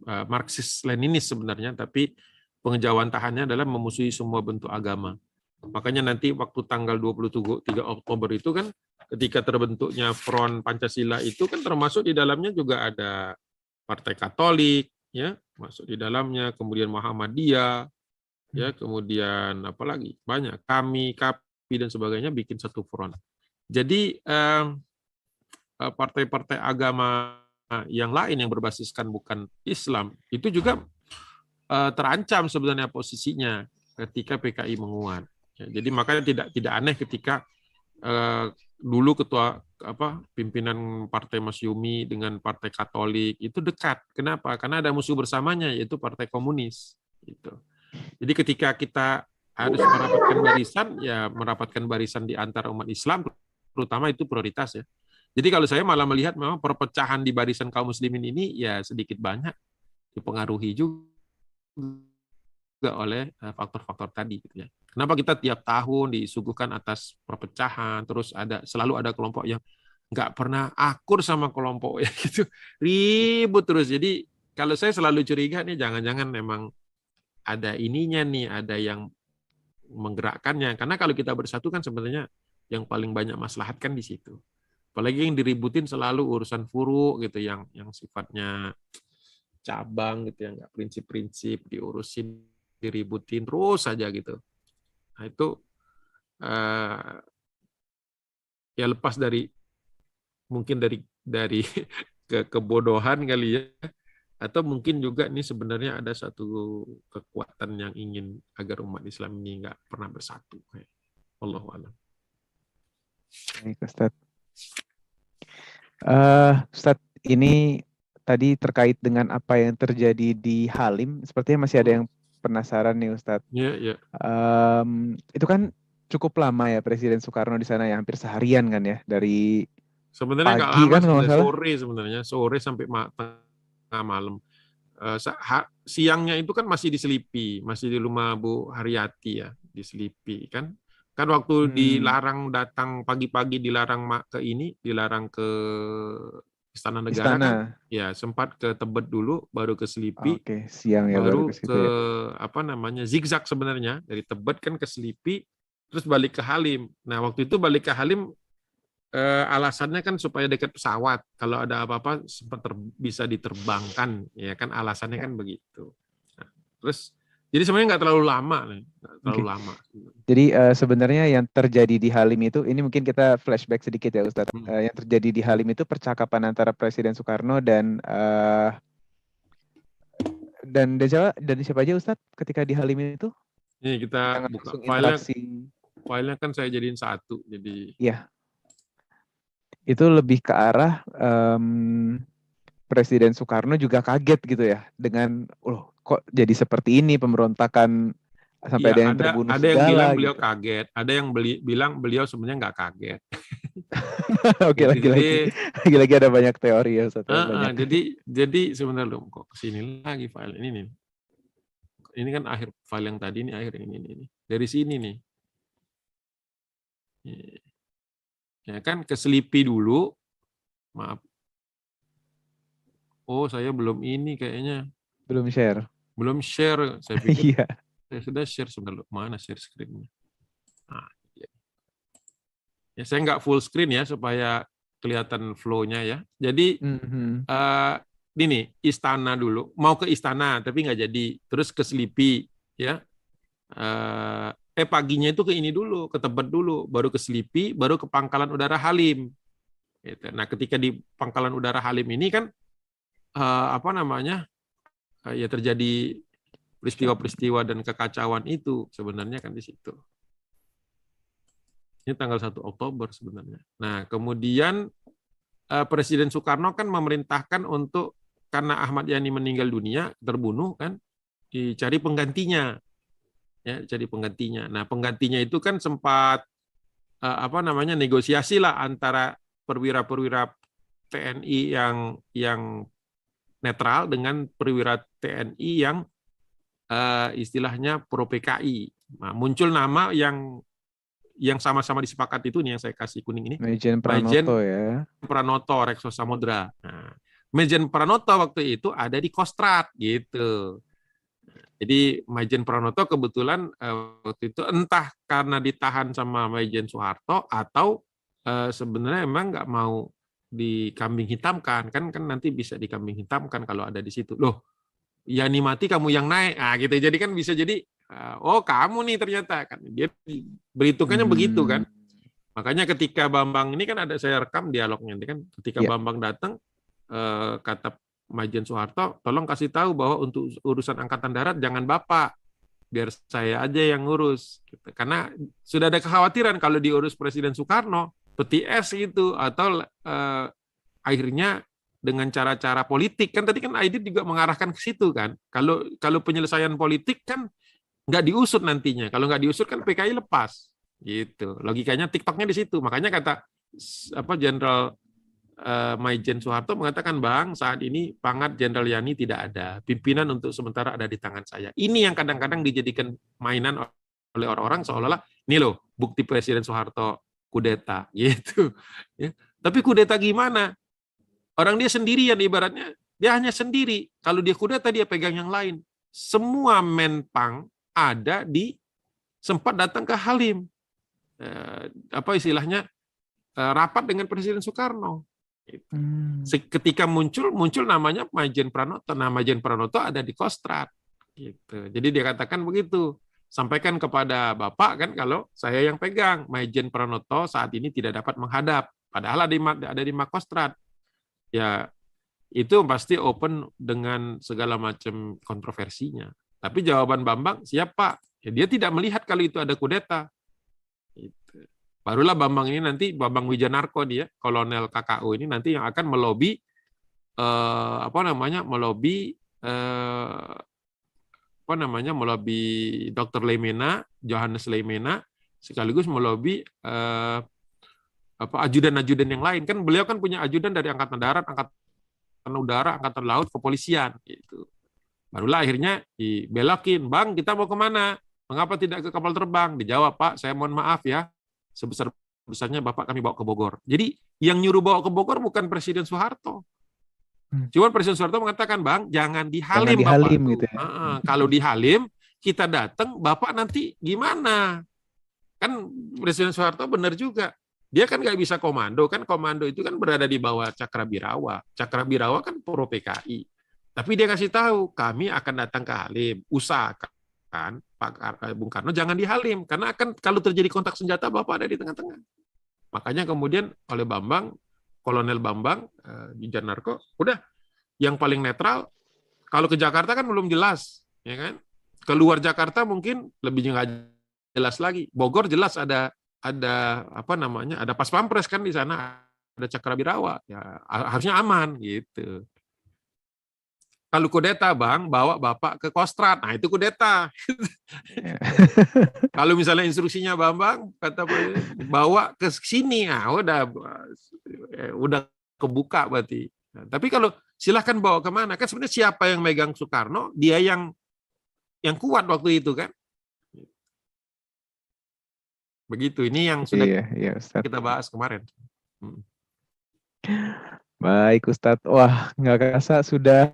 Marxis-Leninis sebenarnya, tapi pengejawantahannya adalah memusuhi semua bentuk agama. Makanya nanti waktu tanggal 23 Oktober itu kan ketika terbentuknya Front Pancasila itu kan termasuk di dalamnya juga ada Partai Katolik, ya, masuk di dalamnya, kemudian Muhammadiyah, ya, kemudian apalagi banyak KAPI dan sebagainya bikin satu front. Jadi partai-partai agama yang lain yang berbasiskan bukan Islam itu juga terancam sebenarnya posisinya ketika PKI menguat. Ya, jadi makanya tidak aneh ketika dulu ketua pimpinan Partai Masyumi dengan Partai Katolik itu dekat. Kenapa? Karena ada musuh bersamanya yaitu Partai Komunis. Gitu. Jadi ketika kita harus merapatkan barisan di antara umat Islam, terutama itu prioritas ya. Jadi kalau saya malah melihat memang perpecahan di barisan kaum muslimin ini ya sedikit banyak dipengaruhi juga oleh faktor-faktor tadi gitu ya. Kenapa kita tiap tahun disuguhkan atas perpecahan, terus selalu ada kelompok yang nggak pernah akur sama kelompok ya gitu, ribut terus. Jadi kalau saya selalu curiga nih jangan-jangan memang ada ininya nih, ada yang menggerakkannya. Karena kalau kita bersatu kan sebenarnya yang paling banyak maslahat kan di situ. Apalagi yang diributin selalu urusan furu gitu, yang sifatnya cabang gitu, yang nggak prinsip-prinsip, diurusin, diributin terus saja gitu. Nah itu ya lepas dari mungkin dari kebodohan kali ya, atau mungkin juga ini sebenarnya ada satu kekuatan yang ingin agar umat Islam ini nggak pernah bersatu. Allahu a'lam. Baik, Ustadz. Ustadz, ini tadi terkait dengan apa yang terjadi di Halim, sepertinya masih ada yang penasaran nih, Ustadz. Ya. Itu kan cukup lama ya Presiden Soekarno di sana ya, hampir seharian kan ya, dari sebenarnya nggak pagi lama, kan kalau nggak salah. sore sampai tengah malam. Siangnya itu kan masih di Selipi, masih di rumah Bu Haryati ya, di Selipi kan. Kan waktu dilarang datang pagi-pagi, dilarang ke Istana Negara kan, ya sempat ke Tebet dulu, baru ke Selipi, siang ya baru ke situ ya. Zigzag sebenarnya dari Tebet kan ke Selipi, terus balik ke Halim. Nah waktu itu balik ke Halim alasannya kan supaya dekat pesawat, kalau ada apa-apa sempat bisa diterbangkan, ya kan alasannya kan begitu. Nah, terus jadi sebenarnya nggak terlalu lama, Jadi sebenarnya yang terjadi di Halim itu, ini mungkin kita flashback sedikit ya Ustadz. Yang terjadi di Halim itu percakapan antara Presiden Soekarno dan siapa aja Ustadz ketika di Halim itu? Ini kita yang buka filenya kan saya jadiin satu, jadi. Iya. Itu lebih ke arah Presiden Soekarno juga kaget gitu ya dengan, kok jadi seperti ini pemberontakan sampai ada yang terbunuh ada segala. Yang bilang beliau gitu. Kaget, ada yang bilang beliau sebenarnya nggak kaget. Oke, lagi-lagi ada banyak teori ya Ustaz. Jadi sebenarnya kok kesini lagi file ini nih. Ini kan akhir file yang tadi, ini akhir ini. Dari sini nih. Ya kan ke Selipi dulu. Maaf. Oh, saya belum ini kayaknya. Belum share. Belum share. Saya pikir Saya sudah share sebentar. Mana share screen-nya? Nah, ya saya nggak full screen ya supaya kelihatan flow-nya ya. Jadi ini istana dulu, mau ke istana tapi nggak jadi, terus ke Selipi ya. Paginya itu ke ini dulu, ke Tebet dulu, baru ke Selipi, baru ke Pangkalan Udara Halim. Gitu. Nah, ketika di Pangkalan Udara Halim ini kan ya terjadi peristiwa-peristiwa dan kekacauan itu sebenarnya kan di situ. Ini tanggal 1 Oktober sebenarnya. Nah, kemudian Presiden Soekarno kan memerintahkan untuk, karena Ahmad Yani meninggal dunia, terbunuh kan, dicari penggantinya. Ya, cari penggantinya. Nah, penggantinya itu kan sempat negosiasi lah antara perwira-perwira TNI yang netral dengan perwira TNI yang istilahnya pro PKI. Nah, muncul nama yang sama-sama disepakati itu nih yang saya kasih kuning ini. Maijen Pranoto ya. Pranoto Rekso Samudra. Nah, Maijen Pranoto waktu itu ada di Kostrad gitu. Jadi Maijen Pranoto kebetulan waktu itu entah karena ditahan sama Maijen Soeharto atau sebenarnya emang nggak mau dikambing hitamkan, kan nanti bisa dikambing hitamkan kalau ada di situ. Loh, Yani mati kamu yang naik. Ah gitu. Jadi kan bisa jadi oh kamu nih ternyata kan. Dia berhitungannya begitu kan. Makanya ketika Bambang ini kan ada, saya rekam dialognya kan, ketika Bambang datang kata Maijen Soeharto, tolong kasih tahu bahwa untuk urusan Angkatan Darat jangan Bapak, biar saya aja yang ngurus. Gitu. Karena sudah ada kekhawatiran kalau diurus Presiden Soekarno, peti es itu, atau akhirnya dengan cara-cara politik. Kan tadi kan Aidit juga mengarahkan ke situ kan. Kalau penyelesaian politik kan nggak diusut nantinya. Kalau nggak diusut kan PKI lepas. Gitu. Logikanya TikToknya di situ. Makanya kata Jenderal Maijen Soeharto mengatakan, Bang, saat ini pangkat Jenderal Yani tidak ada. Pimpinan untuk sementara ada di tangan saya. Ini yang kadang-kadang dijadikan mainan oleh orang-orang seolah-olah, ini loh, bukti Presiden Soeharto kudeta. Gitu. Ya. Tapi kudeta gimana? Orang dia sendirian ibaratnya. Dia hanya sendiri. Kalau dia kudeta, dia pegang yang lain. Semua menpang ada sempat datang ke Halim. Istilahnya rapat dengan Presiden Soekarno. Ketika muncul namanya Maijen Pranoto. Nah, Maijen Pranoto ada di Kostrad. Gitu. Jadi dia katakan begitu. Sampaikan kepada Bapak kan kalau saya yang pegang. Maijen Pranoto saat ini tidak dapat menghadap. Padahal ada di Makostrad. Ya, itu pasti open dengan segala macam kontroversinya. Tapi jawaban Bambang, siap Pak. Ya, dia tidak melihat kalau itu ada kudeta. Gitu. Barulah Bambang ini nanti, Bambang Wijanarko dia, kolonel KKU ini nanti yang akan melobi melobi Dr. Leimena, Johannes Leimena, sekaligus melobi ajudan-ajudan yang lain. Kan beliau kan punya ajudan dari Angkatan Darat, Angkatan Udara, Angkatan Laut, kepolisian gitu. Barulah akhirnya dibelokin, Bang, kita mau kemana? Mengapa tidak ke kapal terbang? Dijawab, Pak, saya mohon maaf ya, sebesar-besarnya Bapak kami bawa ke Bogor. Jadi yang nyuruh bawa ke Bogor bukan Presiden Soeharto. Cuman Presiden Soeharto mengatakan, Bang, jangan di Halim, Bapak. Gitu ya. Kalau di Halim, kita datang, Bapak nanti gimana? Kan Presiden Soeharto benar juga. Dia kan nggak bisa komando. Kan komando itu kan berada di bawah Cakrabirawa. Cakrabirawa kan pro PKI. Tapi dia kasih tahu, kami akan datang ke Halim. Usahakan Pak Bung Karno jangan di Halim. Karena akan kalau terjadi kontak senjata, Bapak ada di tengah-tengah. Makanya kemudian oleh Bambang, Kolonel Bambang, Wijanarko, udah yang paling netral. Kalau ke Jakarta kan belum jelas. Ya kan? Keluar Jakarta mungkin lebih nggak jelas lagi. Bogor jelas ada Pas Pampres kan di sana, ada Cakrabirawa, ya harusnya aman gitu. Kalau kudeta, Bang, bawa Bapak ke Kostrad, nah itu kudeta. Kalau misalnya instruksinya Bambang kata bawa ke sini, nah udah kebuka berarti. Nah, tapi kalau silahkan bawa kemana, kan sebenarnya siapa yang megang Soekarno, dia yang kuat waktu itu kan. Begitu, ini yang sudah kita bahas kemarin. Baik Ustadz, wah nggak kerasa sudah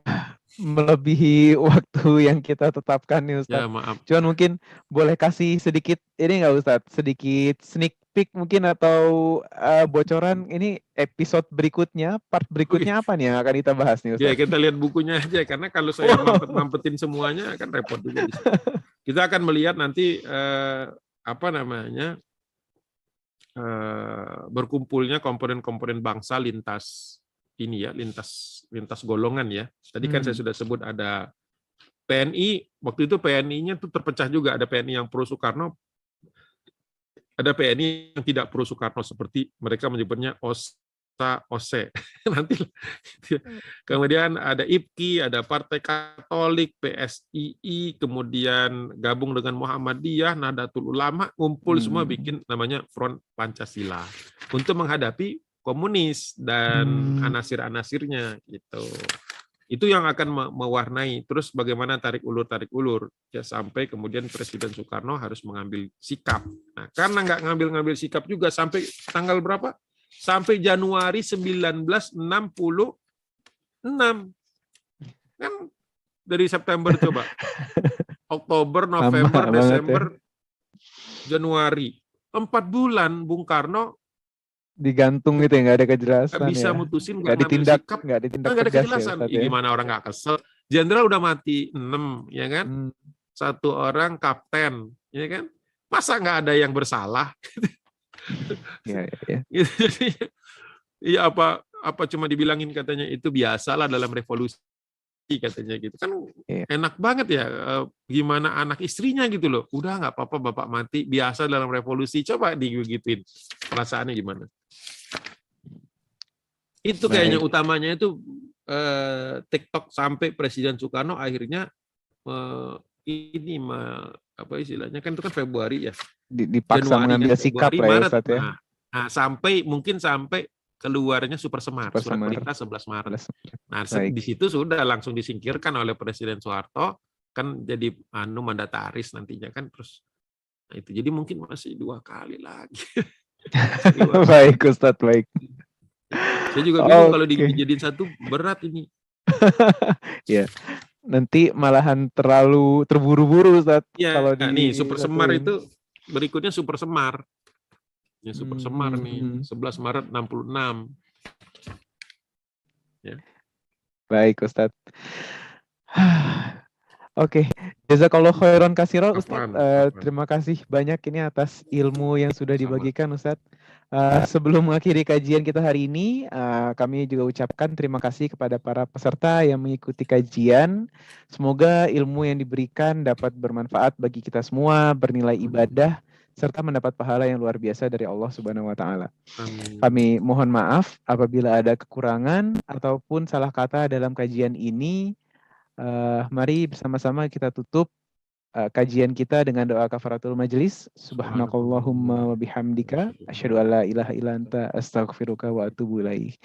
melebihi waktu yang kita tetapkan nih Ya, Ustadz. maaf. Cuman mungkin boleh kasih sedikit ini nggak Ustadz? Sedikit sneak peek mungkin atau bocoran ini episode berikutnya, part berikutnya apa nih yang akan kita bahas nih Ya, Ustadz? kita lihat bukunya aja, karena kalau saya mampet-mampetin semuanya kan repot juga di sini. Kita akan melihat nanti apa namanya berkumpulnya komponen-komponen bangsa lintas ini ya, lintas golongan ya. Tadi kan saya sudah sebut ada PNI, waktu itu PNI-nya tuh terpecah juga, ada PNI yang pro Soekarno, ada PNI yang tidak pro Soekarno, seperti mereka menyebutnya OSE. Nanti kemudian ada IPKI, ada Partai Katolik, PSII, kemudian gabung dengan Muhammadiyah, Nahdlatul Ulama, ngumpul semua bikin namanya Front Pancasila untuk menghadapi komunis dan anasir-anasirnya gitu. Itu yang akan mewarnai terus bagaimana tarik ulur ya, sampai kemudian Presiden Soekarno harus mengambil sikap. Nah, karena nggak ngambil sikap juga sampai tanggal berapa? Sampai Januari 1966. Kan dari September coba. Oktober, November, Desember, Januari. 4 bulan Bung Karno digantung gitu ya, nggak ada kejelasan nggak bisa ya. mutusin, Nggak ngambil ditindak, sikap, nggak ditindak nggak ada tegas ya kejelasan. Ustadz ya. Gimana orang nggak kesel? Jenderal udah mati 6, ya kan? Satu orang kapten, ya kan? Masa nggak ada yang bersalah? Ya. Iya, apa cuma dibilangin katanya itu biasalah dalam revolusi katanya gitu kan. Enak banget ya, gimana anak istrinya gitu loh, udah nggak apa-apa bapak mati, biasa dalam revolusi. Coba digituin, perasaannya gimana? Itu kayaknya utamanya itu TikTok, sampai Presiden Soekarno akhirnya ini apa istilahnya, kan itu kan Februari ya, dipaksa Januari mengambil kan, sikap Februari, lah ya Maret. Ustadz ya. Nah, sampai keluarnya Super Semar, surat perintah 11 Maret. Nah, di situ sudah langsung disingkirkan oleh Presiden Soeharto, kan jadi mandataris nantinya kan, terus nah itu jadi mungkin masih 2 kali lagi. Baik Ustadz, baik. Saya juga bingung kalau dijadiin satu, berat ini. Ya, nanti malahan terlalu terburu-buru Ustadz. Ya, kalau nih Super Semar itu berikutnya Super Semar. Ya, Super Semar nih, 11 Maret 66. Ya. Baik Ustadz. Oke, jazakallahu khairan katsiran Ustadz. Terima kasih banyak ini atas ilmu yang sudah dibagikan Ustadz. Sebelum mengakhiri kajian kita hari ini, kami juga ucapkan terima kasih kepada para peserta yang mengikuti kajian. Semoga ilmu yang diberikan dapat bermanfaat bagi kita semua, bernilai ibadah, serta mendapat pahala yang luar biasa dari Allah Subhanahu wa Ta'ala. Kami mohon maaf apabila ada kekurangan ataupun salah kata dalam kajian ini. Mari bersama-sama kita tutup kajian kita dengan doa kafaratul majelis. Subhanakallahumma wa bihamdika asyhadu an la ilaha illa anta astaghfiruka wa atubu ilaik.